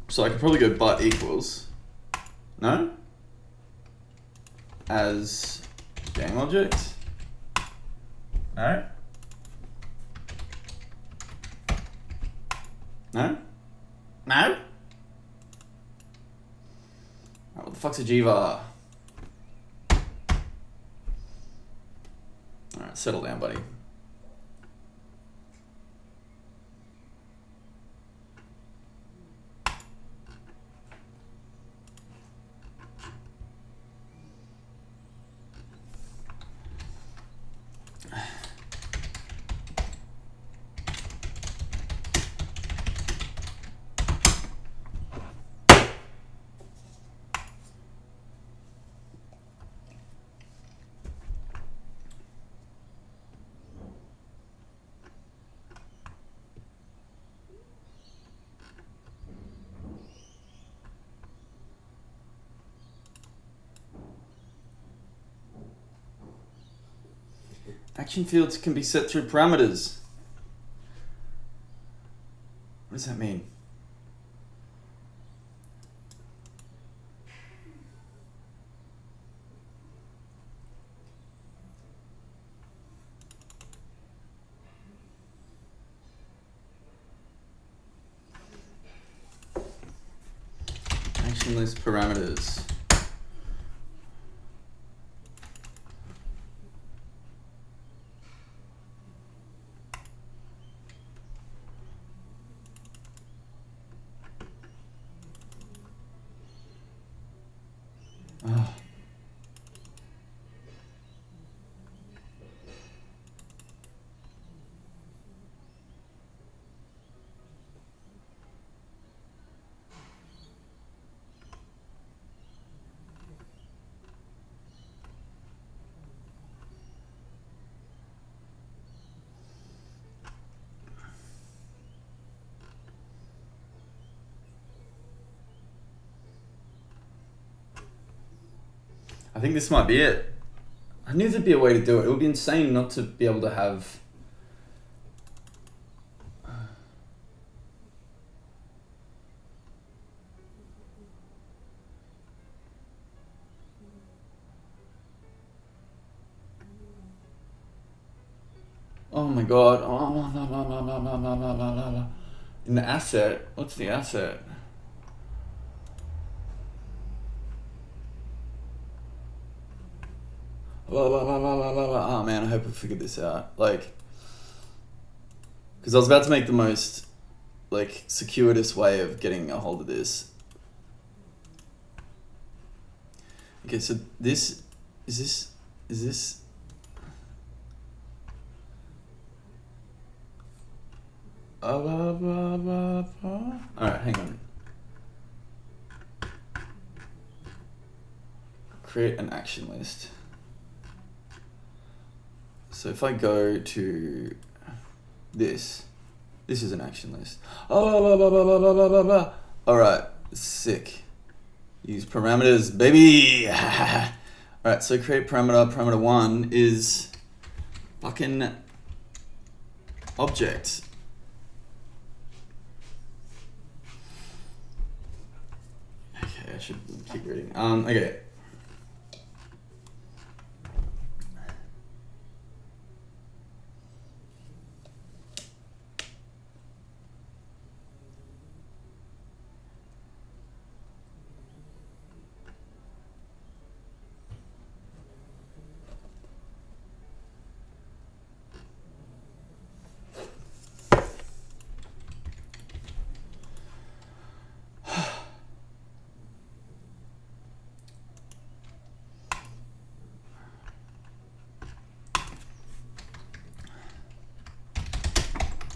S1: So I could probably go but equals, no? As game object. No? No? No? Alright, what the fuck's a gvar? Alright, settle down, buddy. Action fields can be set through parameters. What does that mean? Action list parameters. Oh. I think this might be it. I knew there'd be a way to do it. It would be insane not to be able to have... Oh my god. In the asset, what's the asset? Oh man, I hope I figured this out. Like, because I was about to make the most, like, circuitous way of getting a hold of this. Okay, so this, is this? Alright, hang on. Create an action list. So if I go to this is an action list. Alright, sick. Use parameters, baby! Alright, so create parameter. Parameter 1 is fucking object. Okay, I should keep reading. Okay.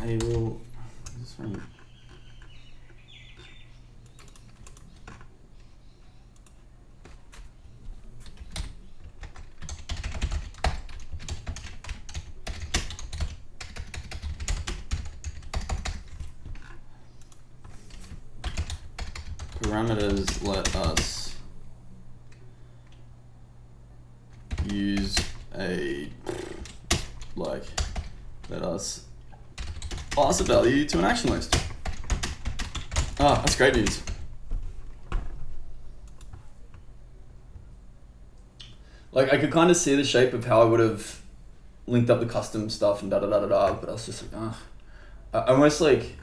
S1: I will just right. Parameters let us use a let us pass a value to an action list. Ah, that's great news. Like, I could kind of see the shape of how I would have linked up the custom stuff and but I was just like, I almost like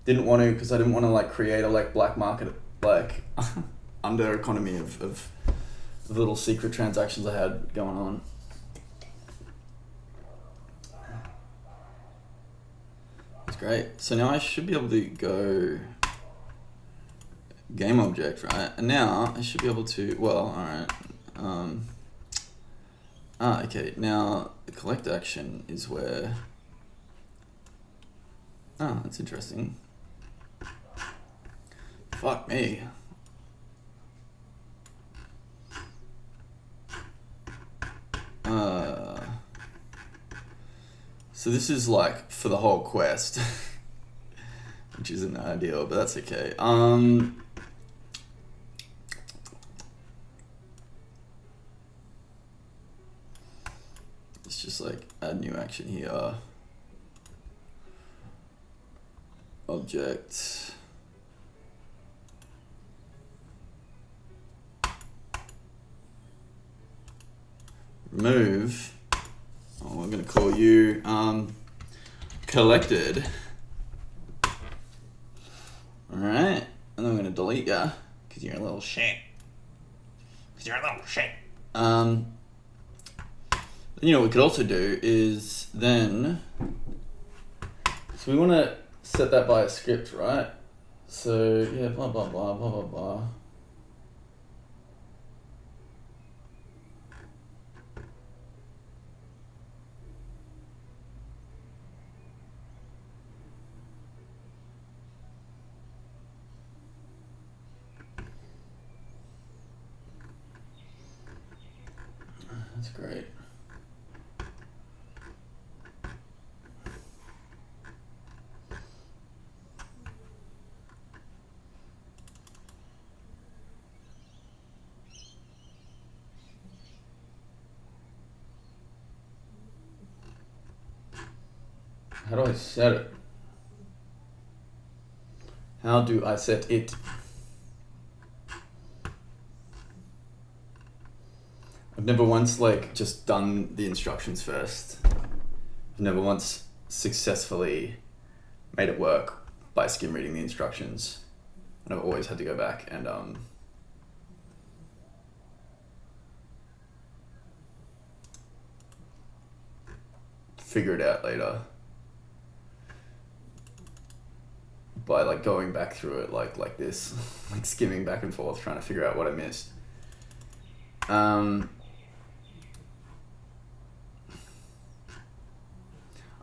S1: didn't want to, because I didn't want to like create a like black market like under economy of the little secret transactions I had going on. That's great. So now I should be able to go game object, right? And now I should be able to, well, alright. Okay, now the collect action is where, that's interesting. Fuck me. So this is like for the whole quest, which isn't ideal, but that's okay. It's just like add new action here. Object. Remove. Oh, we're gonna call you collected. All right, and then we're gonna delete ya because you're a little shit. Then you know what we could also do is then. So we want to set that by a script, right? So yeah, blah blah blah blah blah blah. great. How do I set it? How do I set it? I've never once like just done the instructions first. I've never once successfully made it work by skim reading the instructions. And I've always had to go back and figure it out later by like going back through it like this, like skimming back and forth trying to figure out what I missed.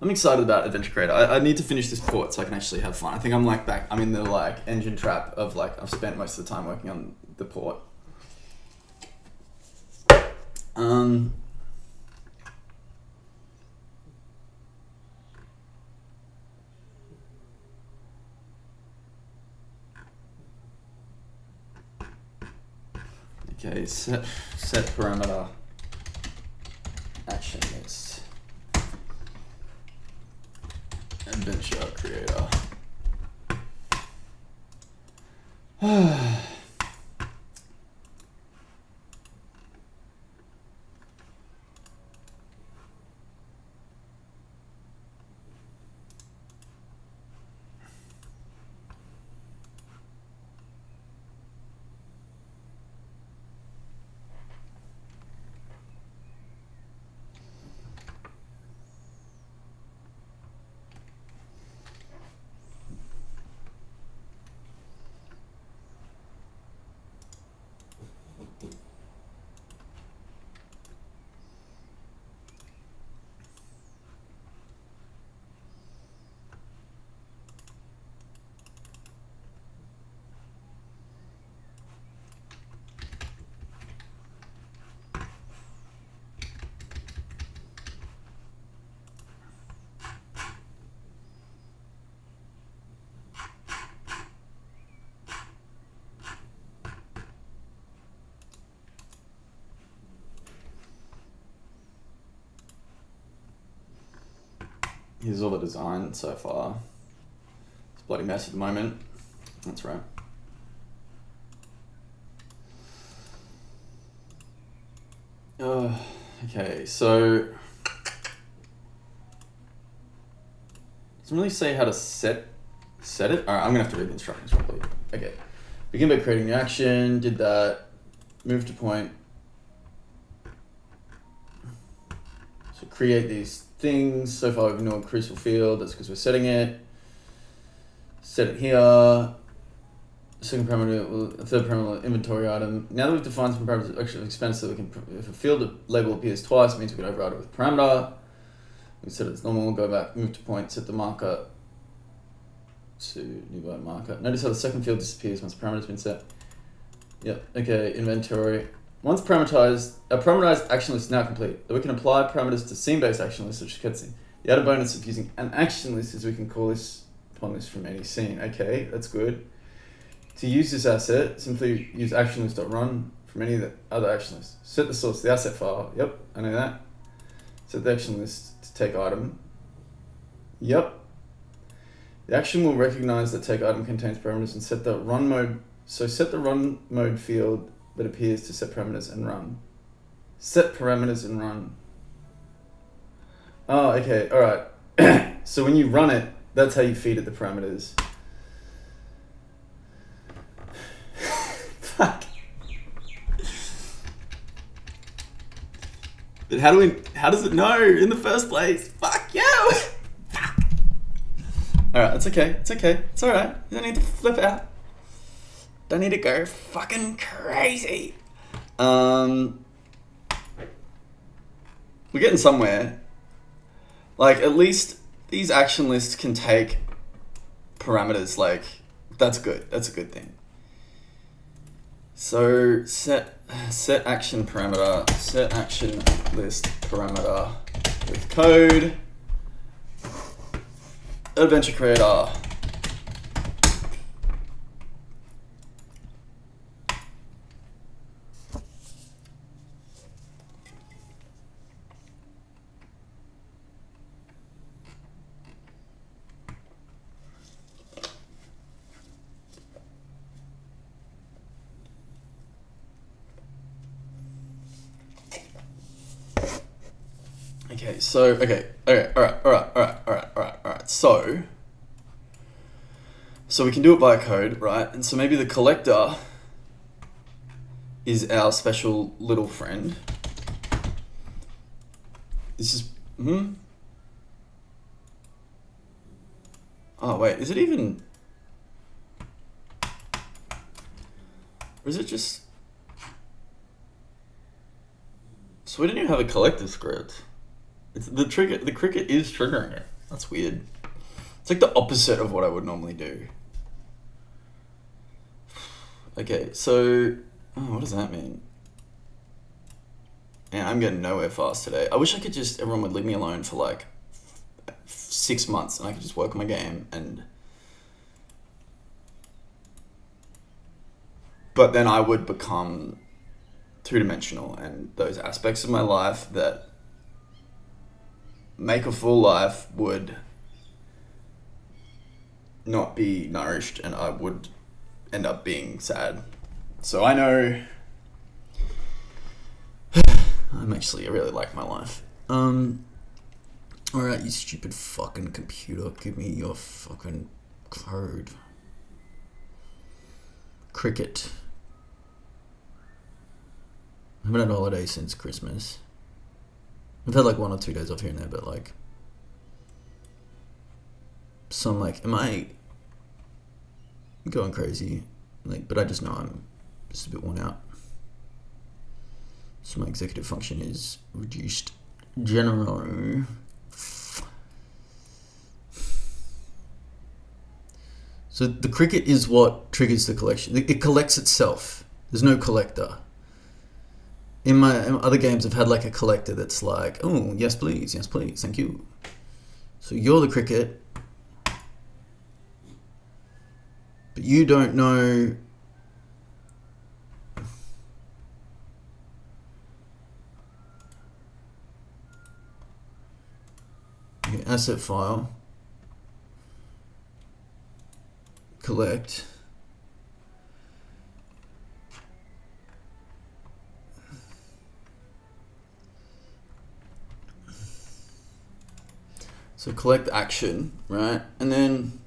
S1: I'm excited about Adventure Creator. I need to finish this port so I can actually have fun. I think I'm like back. I'm in the like engine trap of like I've spent most of the time working on the port. Okay, set parameter action list. Adventure Creator. Here's all the design so far. It's a bloody mess at the moment. That's right. Okay, so doesn't really say how to set it. All right, I'm gonna have to read the instructions properly. Okay, begin by creating the action. Did that. Move to point. So create these things. So far we've ignored crucial field. That's because we're setting it. Set it here. Second parameter, third parameter, inventory item. Now that we've defined some parameters, actually expand so we can, if a field label appears twice, it means we can override it with a parameter. We set it as normal, go back, move to point, set the marker to new byte marker. Notice how the second field disappears once the parameter's been set. Yep, okay, inventory. Once parameterized, our parameterized action list is now complete. That we can apply parameters to scene-based action lists, such as cutscene. The added bonus of using an action list is we can call this upon this from any scene. Okay, that's good. To use this asset, simply use actionlist.run from any of the other action lists. Set the source, the asset file. Yep, I know that. Set the action list to take item. Yep. The action will recognize that take item contains parameters and set the run mode. So set the run mode field that appears to set parameters and run. Set parameters and run. Oh, okay, all right. So when you run it, that's how you feed it the parameters. Fuck. But how does it know in the first place? Fuck you! Fuck. Alright, it's okay, it's alright. You don't need to flip out. Don't need to go fucking crazy. We're getting somewhere. Like, at least these action lists can take parameters, like, that's good. That's a good thing. So set action parameter, set action list parameter with code, adventure creator. Okay, so, alright. So we can do it by code, right? And so maybe the collector is our special little friend. This is, Oh, wait, is it even, or is it just, so we don't even have a collector script. It's the cricket is triggering it. That's weird. It's like the opposite of what I would normally do. Okay, so, what does that mean? Yeah, I'm getting nowhere fast today. I wish I could just, everyone would leave me alone for like 6 months and I could just work on my game but then I would become two-dimensional, and those aspects of my life that make a full life would not be nourished, and I would end up being sad. So I know I really like my life. Alright, you stupid fucking computer, give me your fucking code. Cricket. I haven't had a holiday since Christmas. I've had like 1 or 2 days off here and there, but like, so I'm like, am I going crazy? Like, but I just know I'm just a bit worn out. So my executive function is reduced generally. So the cricket is what triggers the collection. It collects itself. There's no collector. In my other games, I've had like a collector that's like, oh, yes please, thank you. So you're the cricket, but you don't know your asset file, collect. So collect action, right? And then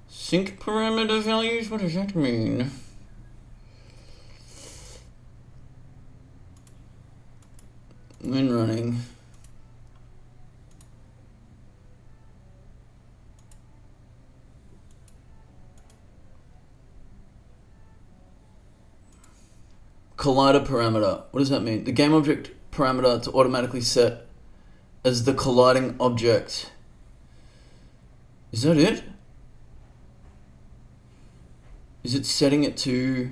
S1: sync parameter values, what does that mean? When running. Collider parameter, what does that mean? The game object parameter to automatically set as the colliding object. Is that it? Is it setting it to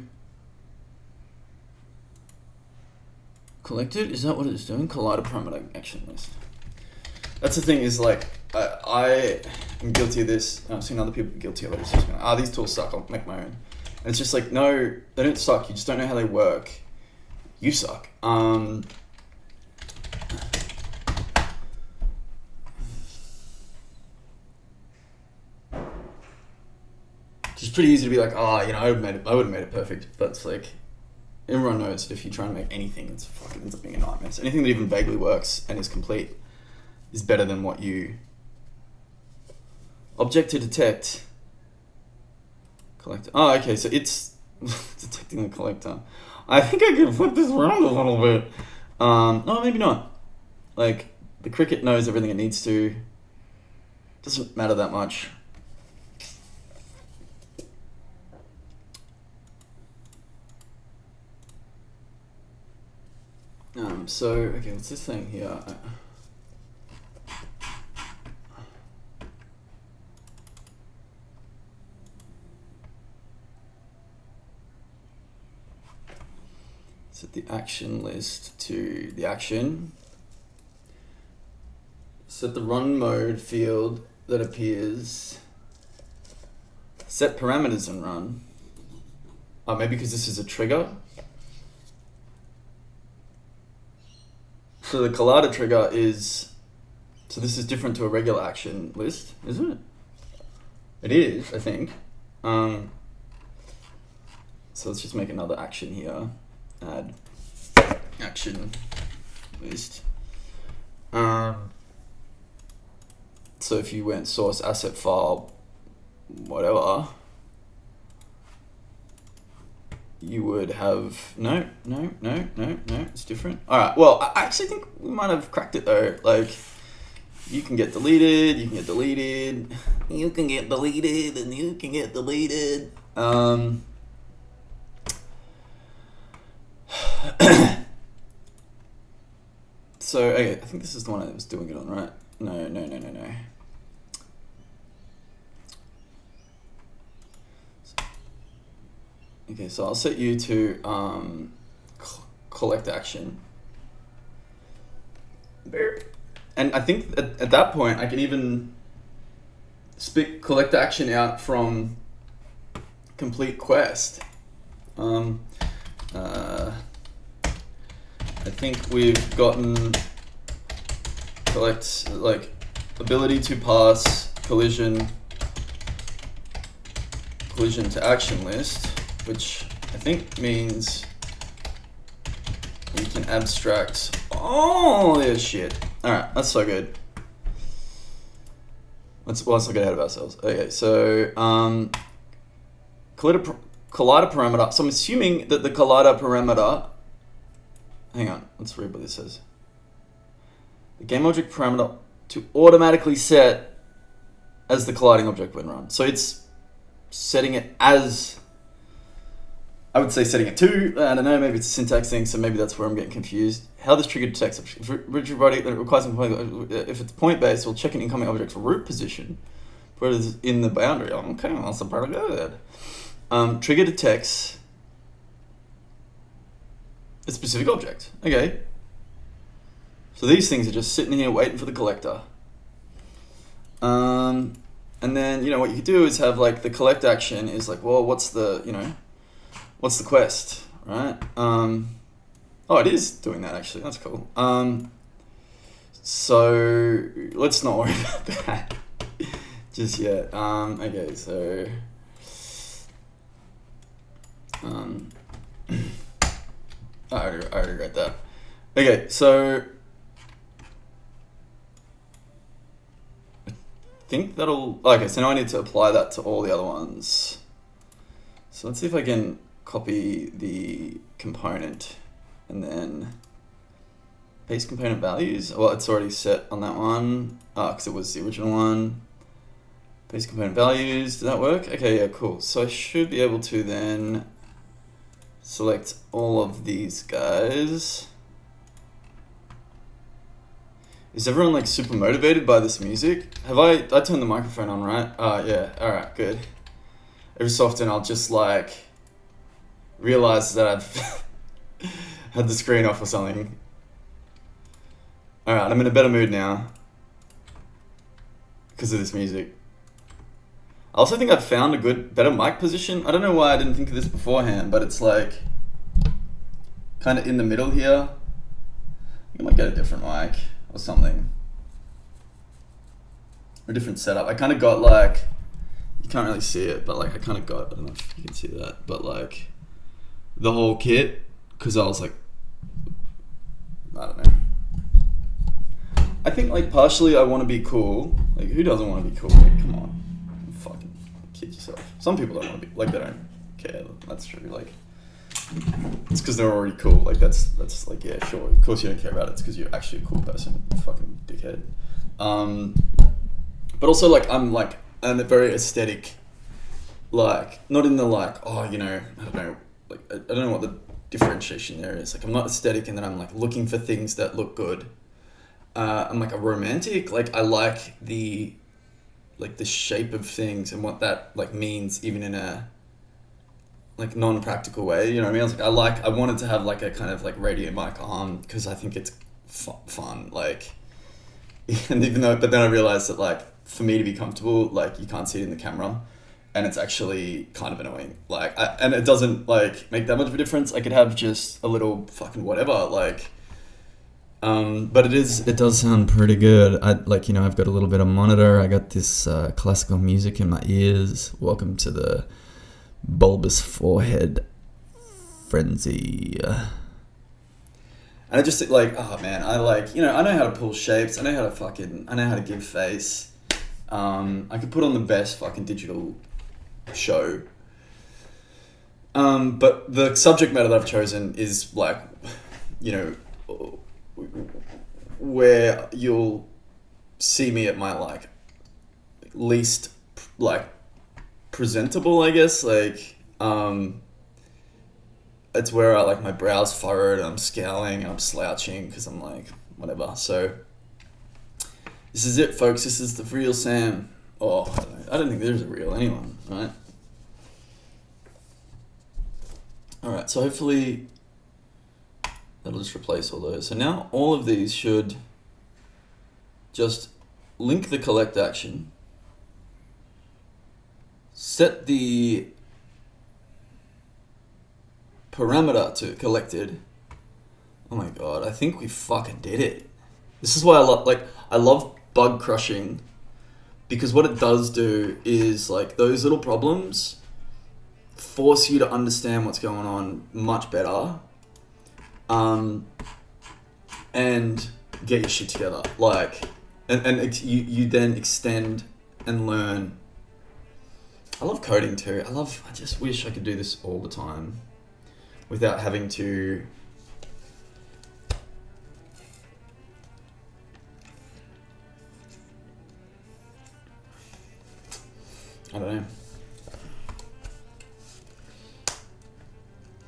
S1: collected? Is that what it's doing? Collider parameter action list. That's the thing, is like, I am guilty of this, and I've seen other people guilty of it. It's just, these tools suck, I'll make my own. And it's just like, no, they don't suck, you just don't know how they work. You suck. It's pretty easy to be like, I would have made it perfect, but it's like, everyone knows that if you try and make anything, it's fucking ends up being a nightmare. So anything that even vaguely works and is complete is better than what you object to detect. Collector. Oh, okay, so it's detecting the collector. I think I can flip this around a little bit. No, maybe not. Like, the cricket knows everything it needs to. Doesn't matter that much. So, okay, what's this thing here? set the action list to the action. Set the run mode field that appears. Set parameters and run. Maybe because this is a trigger. So the collada trigger is, so this is different to a regular action list, isn't it? It is, I think. So let's just make another action here. Add action list. So if you went source asset file, whatever, you would have, no, it's different. All right, well, I actually think we might have cracked it though. Like, you can get deleted, you can get deleted, you can get deleted, and you can get deleted. So, okay, I think this is the one I was doing it on, right? No. Okay, so I'll set you to collect action. And I think at that point, I can even spit collect action out from complete quest. I think we've gotten collect, like, ability to pass collision to action list, which I think means we can abstract all this shit. All right, that's so good. Let's not get ahead of ourselves. Okay, so collider parameter. So I'm assuming that the collider parameter. Hang on, let's read what this says. The game object parameter to automatically set as the colliding object when run. So it's setting it as, I would say setting it to, I don't know, maybe it's a syntax thing, so maybe that's where I'm getting confused. How this trigger detects rigid body that requires if it's point based, we'll check an incoming object's root position, put it in the boundary. Okay, well, that's pretty good. Trigger detects a specific object. Okay. So these things are just sitting here waiting for the collector. And then, you know, what you could do is have like the collect action is like, well, what's the quest, right? Oh, it is doing that actually. That's cool. So let's not worry about that just yet. Okay, so I already read that. Okay, so I think that'll, okay, so now I need to apply that to all the other ones. So let's see if I can copy the component and then paste component values. Well, it's already set on that one because it was the original one. Paste component values, did that work? Okay, yeah, cool. So I should be able to then select all of these guys. Is everyone like super motivated by this music? Have I turned the microphone on, right? Yeah, all right, good. Every so often I'll just like realize that I've had the screen off or something. All right, I'm in a better mood now because of this music. I also think I've found a better mic position. I don't know why I didn't think of this beforehand, but it's like kind of in the middle here. I might get a different mic or something. Or a different setup. I kind of got like, you can't really see it, but like I kind of got, I don't know if you can see that, but like the whole kit, because I was like, I don't know. I think like partially I want to be cool. Like who doesn't want to be cool? Like come on. Fucking kid yourself. Some people don't want to be, like they don't care. That's true. Like it's because they're already cool. Like that's like, yeah, sure. Of course you don't care about it. It's because you're actually a cool person. You fucking dickhead. But also like I'm like a very aesthetic, like not in the like, oh, you know, I don't know, like I don't know what the differentiation there is. Like I'm not aesthetic in that I'm like looking for things that look good. I'm like a romantic. Like I like the shape of things and what that like means even in a like non-practical way, you know what I mean? I wanted to have like a kind of like radio mic on because I think it's fun, like, and but then I realized that like for me to be comfortable, like you can't see it in the camera, and it's actually kind of annoying. Like, and it doesn't like make that much of a difference. I could have just a little fucking whatever, like. But it does sound pretty good. I've got a little bit of monitor. I got this classical music in my ears. Welcome to the bulbous forehead frenzy. And I just think like, oh man, I know how to pull shapes. I know how to give face. I could put on the best fucking digital show. But the subject matter that I've chosen is like, where you'll see me at my like least like presentable, I guess. Like it's where I like my brows furrowed and I'm scowling and I'm slouching because I'm like whatever. So this is it, folks. This is the real Sam. Oh, I don't think there's a real anyone, right? All right, so hopefully that'll just replace all those. So now all of these should just link the collect action, set the parameter to collected. Oh my god, I think we fucking did it. This is why I love bug crushing, because what it does do is like those little problems force you to understand what's going on much better. And get your shit together, like, and you then extend and learn. I love coding too. I just wish I could do this all the time without having to I don't know.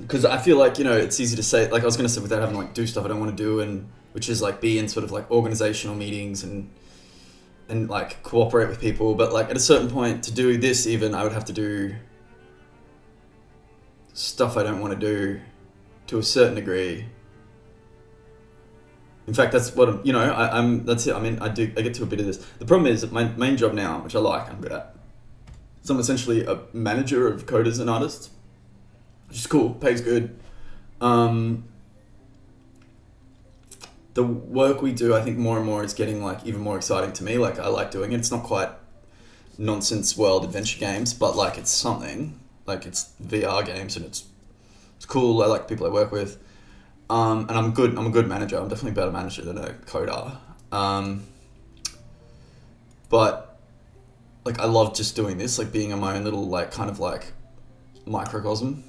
S1: Because I feel like, it's easy to say, like I was going to say, without having to like do stuff I don't want to do, and which is like be in sort of like organizational meetings and like cooperate with people. But like at a certain point to do this, even I would have to do stuff I don't want to do to a certain degree. In fact, that's what that's it. I mean, I get to a bit of this. The problem is that my main job now, which I like, I'm good at. So I'm essentially a manager of coders and artists. Which is cool, pays good. The work we do, I think more and more is getting like even more exciting to me. Like I like doing it. It's not quite nonsense world adventure games, but like it's something. Like it's VR games and it's cool. I like people I work with. And I'm a good manager. I'm definitely a better manager than a coder. But like I love just doing this, like being in my own little like kind of like microcosm.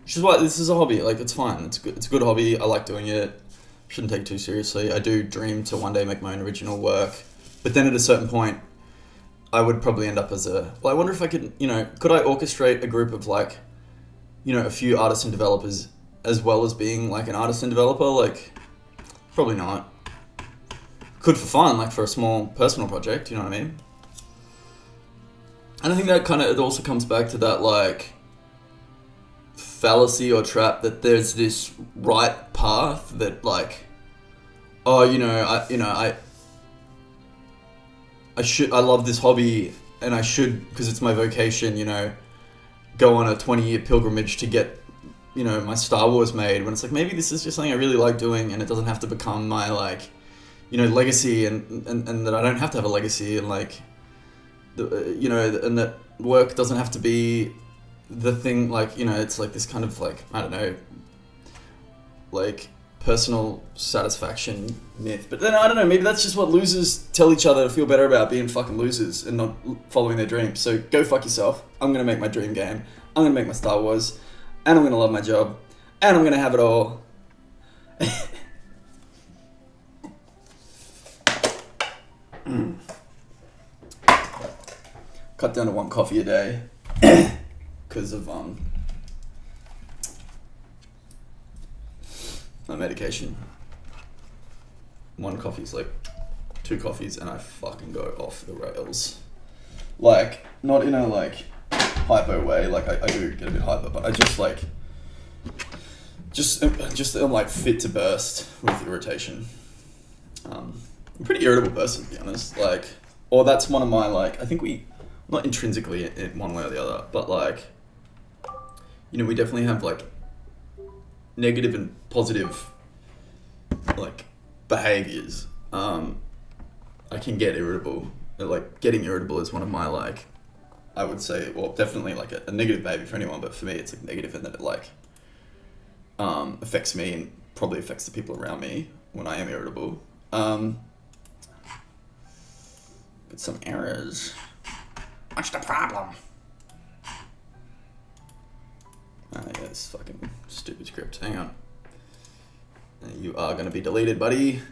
S1: Which is why this is a hobby. Like it's fine. It's a good hobby. I like doing it. Shouldn't take it too seriously. I do dream to one day make my own original work, but then at a certain point, I would probably end up as I wonder if I could, could I orchestrate a group of like, a few artists and developers as well as being like an artist and developer? Like, probably not. Could for fun, like for a small personal project. You know what I mean? And I think that it also comes back to that like fallacy or trap that there's this right path that like, I love this hobby and I should, because it's my vocation, go on a 20-year pilgrimage to get, my Star Wars made, when it's like, maybe this is just something I really like doing and it doesn't have to become my like, legacy and that I don't have to have a legacy and like, and that work doesn't have to be the thing, like, it's like this kind of like, I don't know, like personal satisfaction myth. But then I don't know, maybe that's just what losers tell each other to feel better about being fucking losers and not following their dreams. So go fuck yourself. I'm gonna make my dream game. I'm gonna make my Star Wars, and I'm gonna love my job, and I'm gonna have it all. Cut down to 1 coffee a day. Because of my medication. 1 coffee's like 2 coffees and I fucking go off the rails. Like, not in a like hypo way. Like I do get a bit hyper, but I just like just I'm like fit to burst with irritation. I'm a pretty irritable person, to be honest. Like, or that's one of my like. I think we, not intrinsically in one way or the other, but like, you know, we definitely have like negative and positive like behaviors. I can get irritable. Like getting irritable is one of my like, I would say, well, definitely like a negative behavior for anyone, but for me it's like negative in that it like affects me and probably affects the people around me when I am irritable. But some errors. What's the problem? Oh yeah, this fucking stupid script. Hang on. You are gonna be deleted, buddy.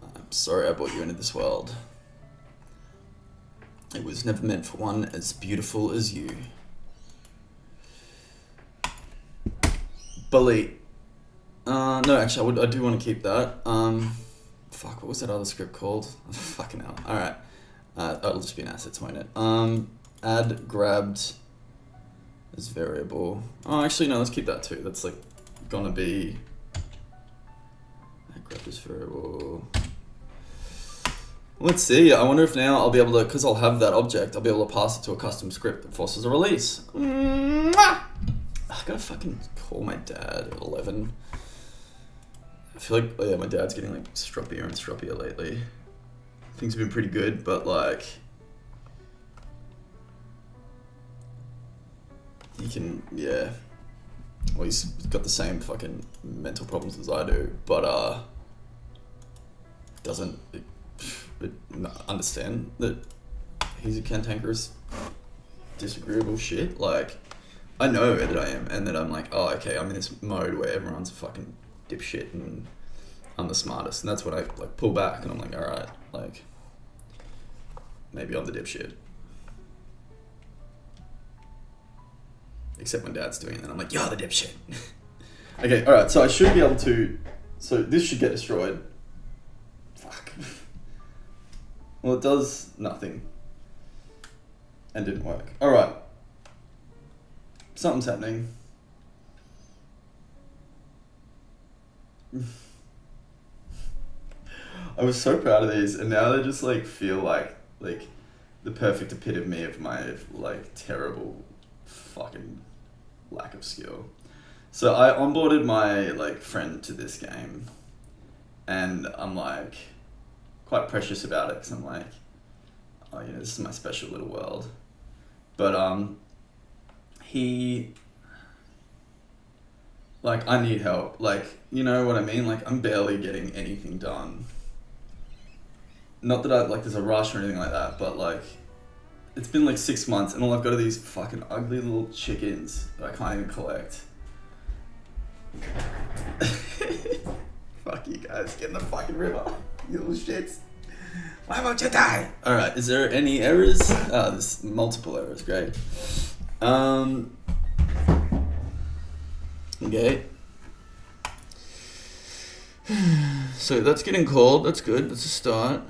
S1: I'm sorry I brought you into this world. It was never meant for one as beautiful as you. Bully. No, actually, I do want to keep that. Fuck, what was that other script called? Fucking hell. Alright. It'll just be an assets, won't it? Add grabbed as variable. Oh, actually, no, let's keep that too. That's like gonna be add grabbed as variable. Let's see. I wonder if now I'll be able to, because I'll have that object, I'll be able to pass it to a custom script that forces a release. I gotta fucking call my dad at 11. I feel like, oh yeah, my dad's getting like stroppier and stroppier lately. Things have been pretty good, but like, he can, yeah. Well, he's got the same fucking mental problems as I do, but doesn't understand that he's a cantankerous, disagreeable shit. Like, I know that I am, and that I'm like, oh, okay, I'm in this mode where everyone's a fucking dipshit and I'm the smartest, and that's when I like pull back and I'm like, all right, like, maybe I'm the dipshit. Except when Dad's doing it, and I'm like, you're the dipshit. Okay, all right, so I should be able to, so this should get destroyed. Fuck. Well, it does nothing. And didn't work. All right. Something's happening. I was so proud of these, and now they just like feel like the perfect epitome of my like terrible fucking lack of skill. So I onboarded my like friend to this game, and I'm like quite precious about it because I'm like, oh yeah, this is my special little world. But he, like, I need help. Like, you know what I mean? Like, I'm barely getting anything done. Not that there's a rush or anything like that, but like, it's been like 6 months and all I've got are these fucking ugly little chickens that I can't even collect. Fuck you guys, get in the fucking river, you little shits. Why won't you die? Alright, is there any errors? Oh, there's multiple errors, great. Okay. So that's getting called, that's good, that's a start.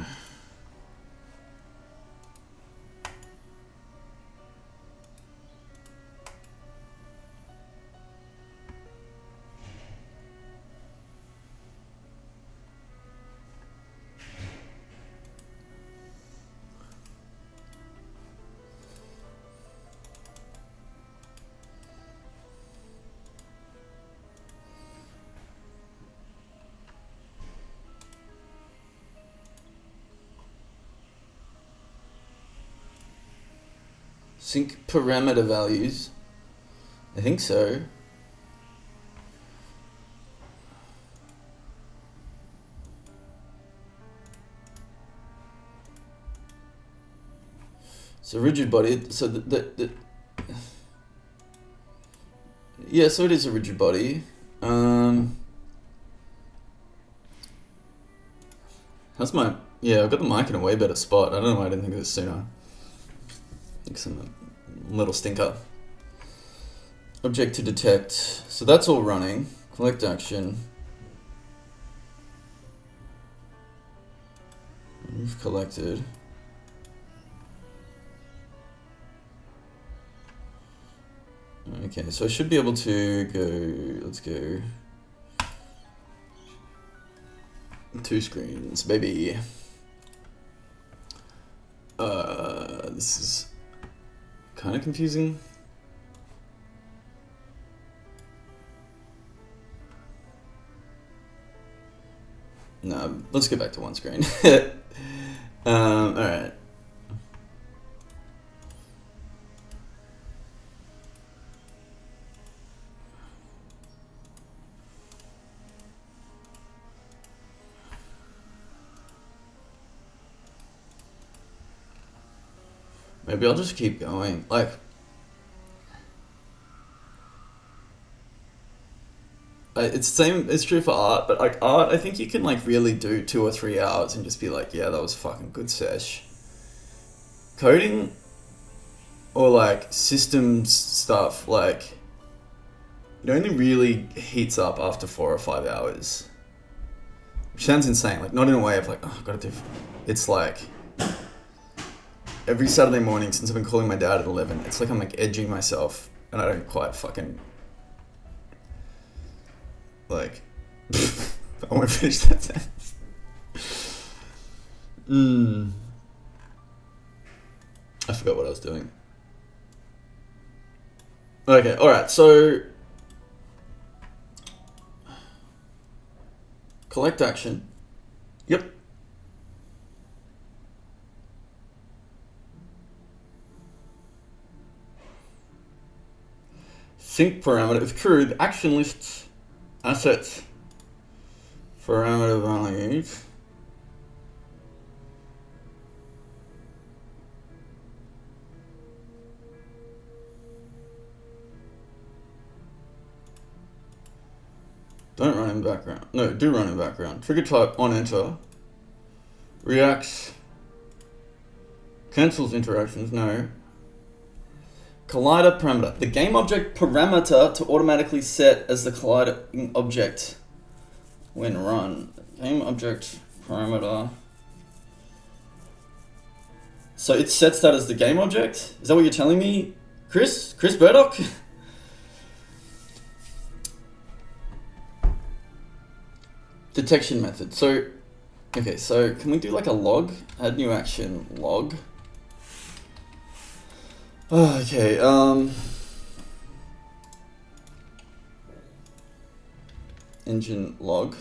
S1: Sync parameter values. I think so. So rigid body, so yeah, so it is a rigid body. How's my, yeah, I've got the mic in a way better spot. I don't know why I didn't think of this sooner. Some little stinker. Object to detect. So that's all running. Collect action. We've collected. Okay, so I should be able to go, let's go 2 screens, baby. This is kind of confusing. No, let's go back to 1 screen. Alright. Maybe I'll just keep going. Like, it's the same. It's true for art, but like art, I think you can like really do 2 or 3 hours and just be like, yeah, that was a fucking good sesh. Coding or like systems stuff, like it only really heats up after 4 or 5 hours, which sounds insane. Like not in a way of like, oh, I've got to do. It's like every Saturday morning since I've been calling my dad at 11, it's like I'm like edging myself and I don't quite fucking like I won't finish that sentence. I forgot what I was doing. Okay, alright, so collect action. Yep. Sync parameter. If true, the action lists assets parameter values. Don't run in background. No, do run in background. Trigger type on enter. Reacts. Cancels interactions. No. Collider parameter. The game object parameter to automatically set as the collider object when run. Game object parameter. So it sets that as the game object? Is that what you're telling me, Chris? Chris Burdock? Detection method. So, okay, so can we do like a log? Add new action log. Oh, okay, engine log.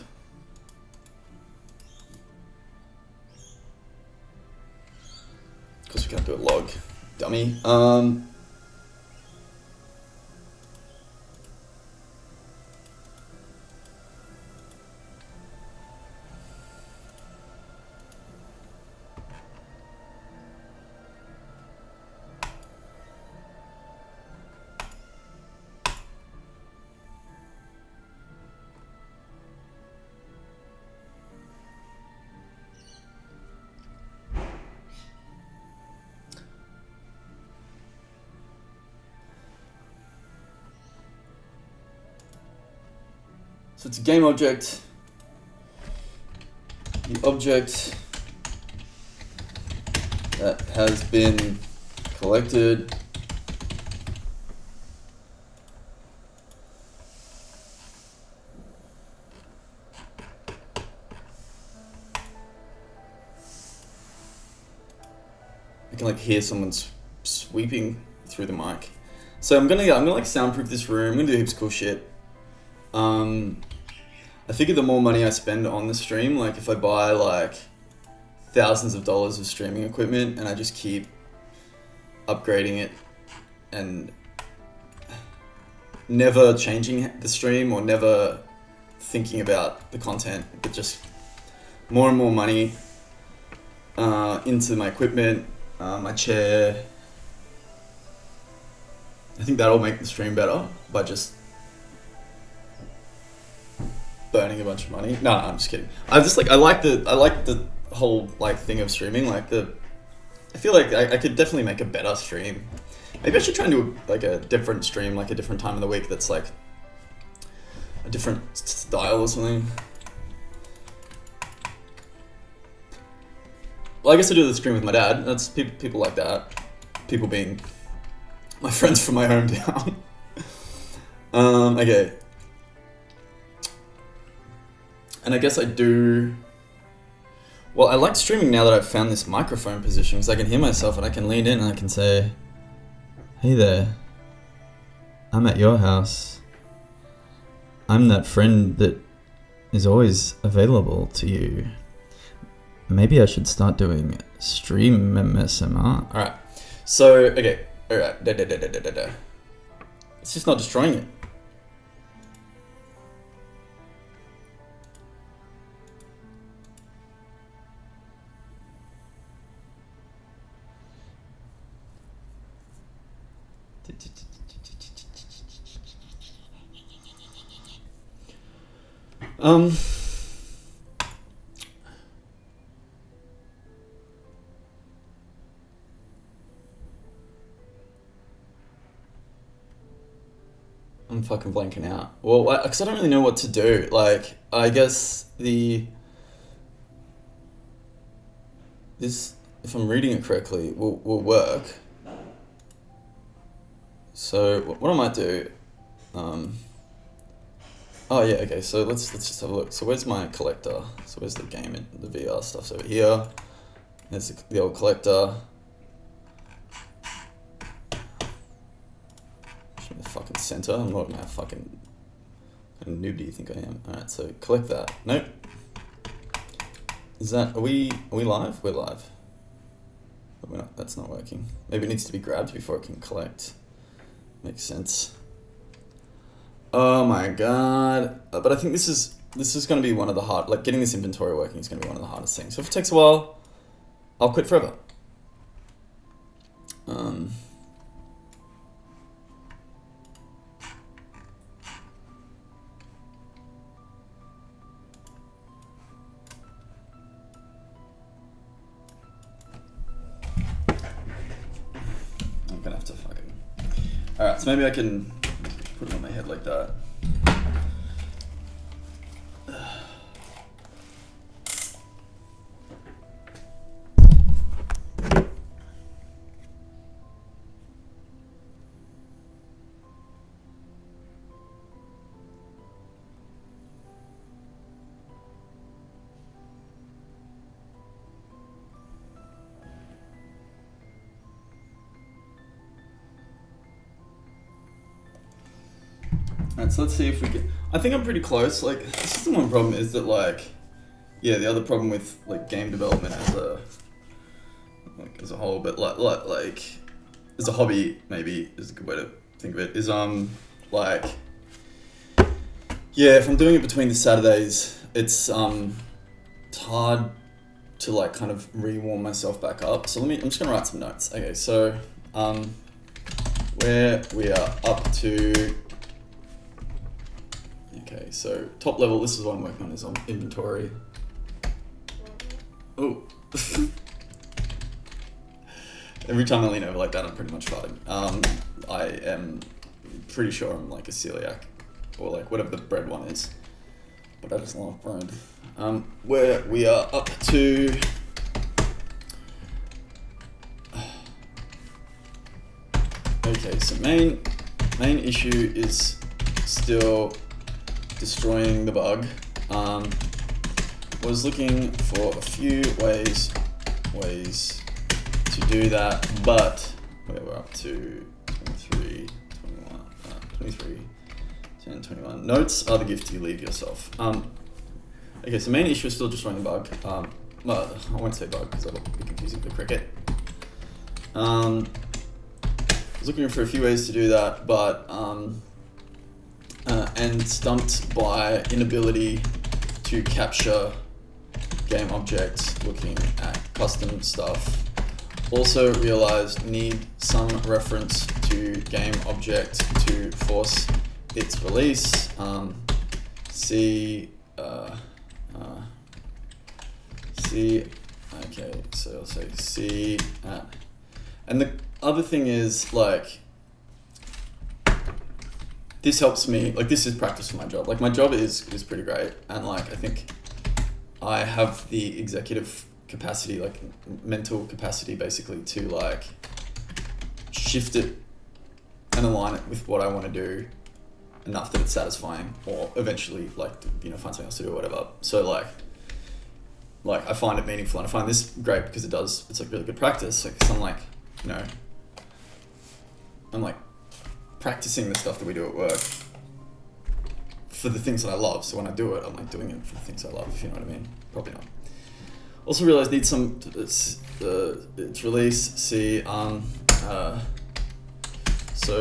S1: Of course we can't do a log, dummy. So it's a game object. The object that has been collected I can like hear someone sweeping through the mic. So I'm gonna like soundproof this room. I'm gonna do heaps of cool shit. I figure the more money I spend on the stream, like if I buy like thousands of dollars of streaming equipment and I just keep upgrading it and never changing the stream or never thinking about the content, but just more and more money into my equipment, my chair. I think that'll make the stream better by just burning a bunch of money. No, I'm just kidding. I like the whole like thing of streaming. Like I feel like I could definitely make a better stream. Maybe I should try and do like a different stream, like a different time of the week that's like a different style or something. Well, I guess I do the stream with my dad. That's people like that. People being my friends from my hometown. Okay. And I guess I do... Well, I like streaming now that I've found this microphone position, because I can hear myself and I can lean in and I can say, hey there, I'm at your house. I'm that friend that is always available to you. Maybe I should start doing stream MSMR. Alright, so, okay, alright, it's just not destroying it. I'm fucking blanking out. Well, because I don't really know what to do. Like, I guess this, if I'm reading it correctly, will work. So what I might do, oh yeah, okay. So let's just have a look. So where's my collector? So where's the game and the VR stuff? So over here, there's the old collector. The fucking center. I'm not my fucking noob. Do you think I am? All right. So collect that. Nope. Is that? Are we live? We're live. But we're not. That's not working. Maybe it needs to be grabbed before it can collect. Makes sense. Oh my god. But I think this is going to be one of the hard. Like getting this inventory working is going to be one of the hardest things. So if it takes a while, I'll quit forever. I'm gonna have to fucking... Alright, so maybe I can put it on my head like that. Alright, so let's see if we can... I think I'm pretty close. Like, this is the one problem is that, like... Yeah, the other problem with, like, game development as a whole, but, like... As a hobby, maybe, is a good way to think of it, is, like... Yeah, if I'm doing it between the Saturdays, it's hard to, like, kind of re-warm myself back up. So I'm just gonna write some notes. Okay, so, where we are up to... Okay, so top level, this is what I'm working on, is on inventory. Oh. Every time I lean over like that, I'm pretty much farting. I am pretty sure I'm like a celiac, or like whatever the bread one is, but I just love bread. Where we are up to... Okay, so main issue is still destroying the bug. Was looking for a few ways to do that, but where we're up to 23, 21, 23, 10, 21. Notes are the gift you leave yourself. Okay, so main issue is still destroying the bug. Well, I won't say bug because that'll be confusing for cricket. Was looking for a few ways to do that, but and stumped by inability to capture game objects looking at custom stuff. Also realized need some reference to game object to force its release. Okay, so I'll say C at, and the other thing is like, this helps me, like this is practice for my job. Like my job is pretty great, and like I think I have the executive capacity, like mental capacity basically, to like shift it and align it with what I want to do enough that it's satisfying, or eventually like find something else to do or whatever. So like I find it meaningful, and I find this great because it's like really good practice. Like, 'cause I'm like practicing the stuff that we do at work for the things that I love. So when I do it, I'm like doing it for the things I love, if you know what I mean. Probably not. Also realized need some its release. See, so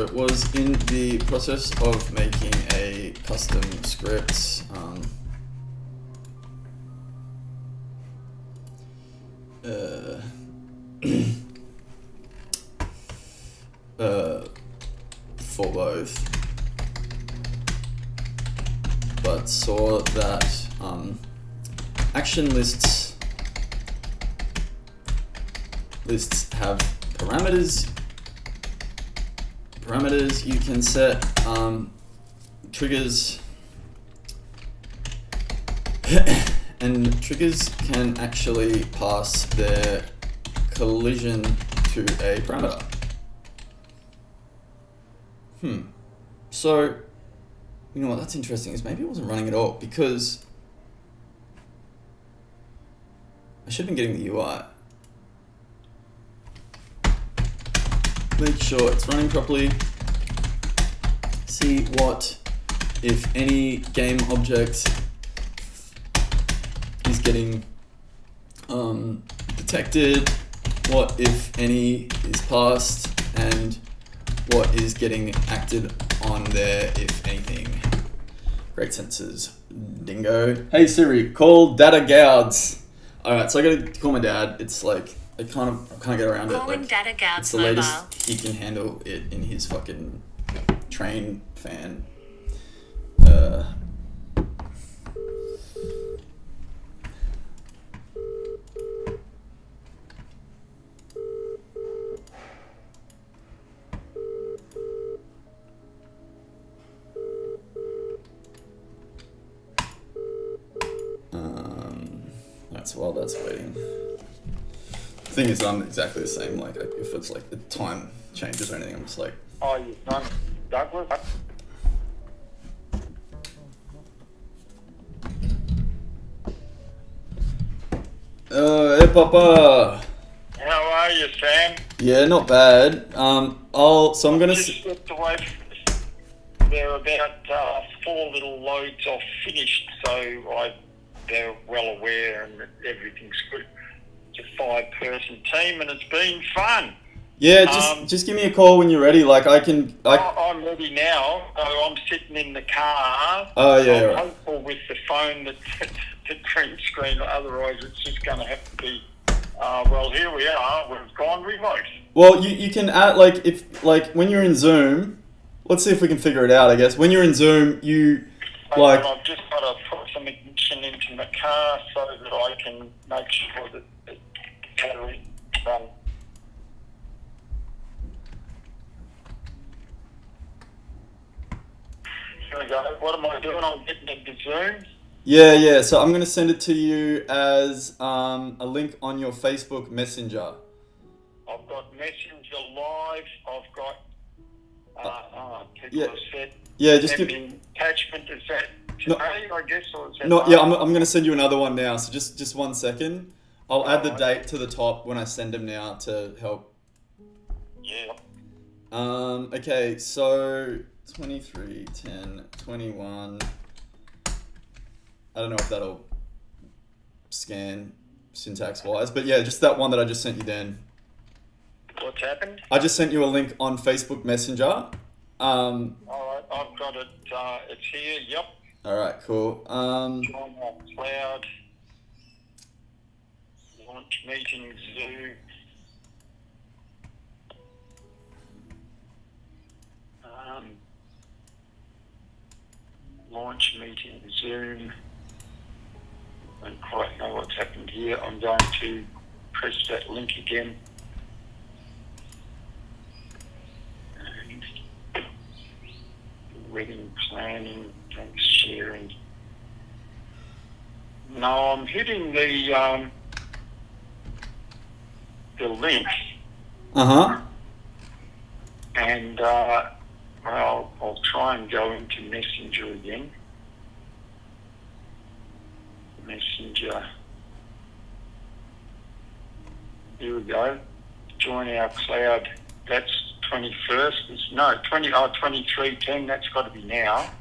S1: it was in the process of making a custom script. For both, but saw that action lists have parameters you can set, triggers, and triggers can actually pass their collision to a parameter. So, you know what, that's interesting, is maybe it wasn't running at all, because I should have been getting the UI. Make sure it's running properly. See what, if any, game object is getting detected, what, if any, is passed, and what is getting acted on there, if anything. Great sensors, dingo. Hey Siri, call Data Gouds. Alright, so I gotta call my dad. It's like, I can't get around it.
S3: Calling
S1: like,
S3: Data Gouds
S1: it's the
S3: mobile.
S1: latest he can handle it in his fucking train fan. So while that's waiting, the thing is, I'm exactly the same. Like, if it's like the time changes or anything, I'm just like,
S4: oh, your son Douglas.
S1: hey Papa.
S4: How are you, Sam?
S1: Yeah, not bad. So I'm gonna.
S4: Just stepped away from there about 4 little loads off finished, so they're well aware and that everything's good. It's a 5-person team and it's been fun.
S1: Yeah, just give me a call when you're ready. Like I'm
S4: ready now. So I'm sitting in the car.
S1: Oh yeah.
S4: I'm
S1: Right.
S4: hopeful with the phone that the green screen. Otherwise, it's just going to have to be. Well, here we are. We've gone remote.
S1: Well, you can add when you're in Zoom. Let's see if we can figure it out. I guess when you're in Zoom,
S4: I've just got to put some ignition into my car so that I can make sure that the battery run. Here we go. What am I doing? I'm getting into Zoom.
S1: Yeah. So I'm gonna send it to you as a link on your Facebook Messenger.
S4: I've got Messenger Live. I've got people
S1: yeah.
S4: have said.
S1: Yeah, just give.
S4: The attachment is that today, I guess, or is that?
S1: No, yeah, I'm gonna send you another one now. So just 1 second. I'll add the date to the top when I send them now to help.
S4: Yeah.
S1: Okay, so 23, 10, 21. I don't know if that'll scan syntax wise, but yeah, just that one that I just sent you then.
S4: What's happened?
S1: I just sent you a link on Facebook Messenger.
S4: All right, I've got it. It's here. Yep.
S1: All right, cool.
S4: On cloud. Launch meeting Zoom. Launch meeting Zoom. I don't quite know what's happened here. I'm going to press that link again. And wedding planning, thanks sharing. No, I'm hitting the link.
S1: Uh-huh.
S4: And Well, I'll try and go into Messenger again. Messenger. Here we go. Join our cloud. That's 21st. No, 23:10. That's got to be now.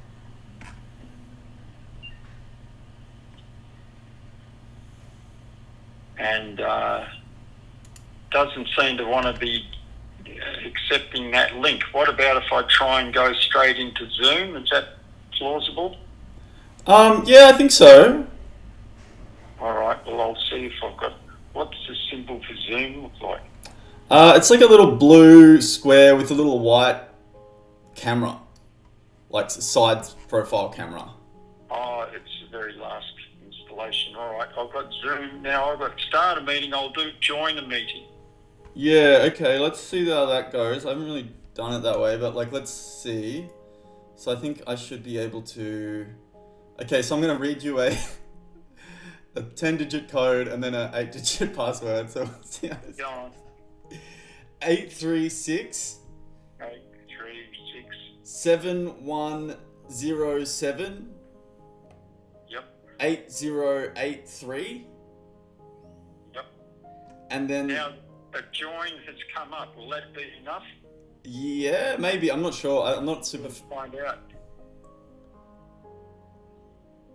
S4: And doesn't seem to want to be accepting that link. What about if I try and go straight into Zoom? Is that plausible?
S1: Yeah, I think so.
S4: All right. Well, I'll see if I've got. What's the symbol for Zoom look like?
S1: It's like a little blue square with a little white camera, like side profile camera.
S4: Oh, it's the very last installation. All right. I've got Zoom now. I've got start a meeting. I'll do join a meeting.
S1: Yeah, okay, let's see how that goes. I haven't really done it that way, but like, let's see. So I think I should be able to... Okay, so I'm going to read you a 10-digit code and then an 8-digit password. So let's see how this...
S4: Go on.
S1: 836
S4: 836.
S1: 7107
S4: Yep.
S1: 8083
S4: Yep.
S1: and then...
S4: Now, a join has come up. Will that be enough?
S1: Yeah, maybe. I'm not sure. I'm not super...
S4: Let's find out.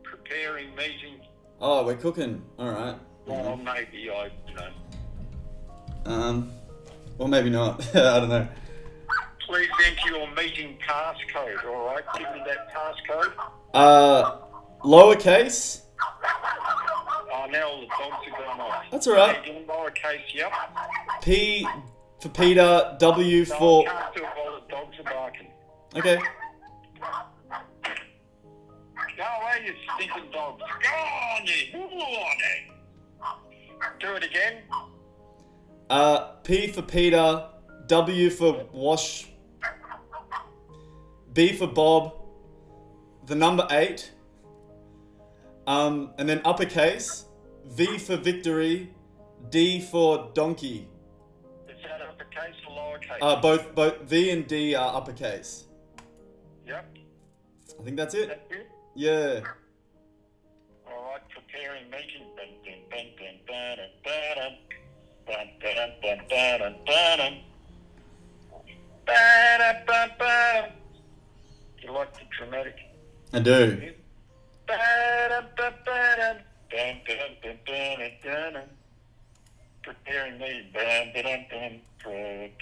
S4: Preparing meeting.
S1: Oh, we're cooking. All right.
S4: Well, maybe I.
S1: Or maybe not. I don't know.
S4: Please enter your meeting passcode. All right, give me that passcode.
S1: Lowercase.
S4: Oh, now all the dogs are going off.
S1: That's all right.
S4: Again, lowercase. Yep.
S1: P for Peter. W
S4: No,
S1: for...
S4: I can't do it while the dogs are barking.
S1: Okay.
S4: Go away, you stinking dogs. Go on, you. Go on, you. Do it again.
S1: P for Peter. W for wash. B for Bob. The number 8. And then uppercase. V for victory. D for donkey.
S4: Is that uppercase or lowercase?
S1: Both V and D are uppercase.
S4: Yep.
S1: I think that's it.
S4: That's it.
S1: Yeah.
S4: All right, preparing meeting. You like the dramatic?
S1: I do.
S4: Preparing meeting.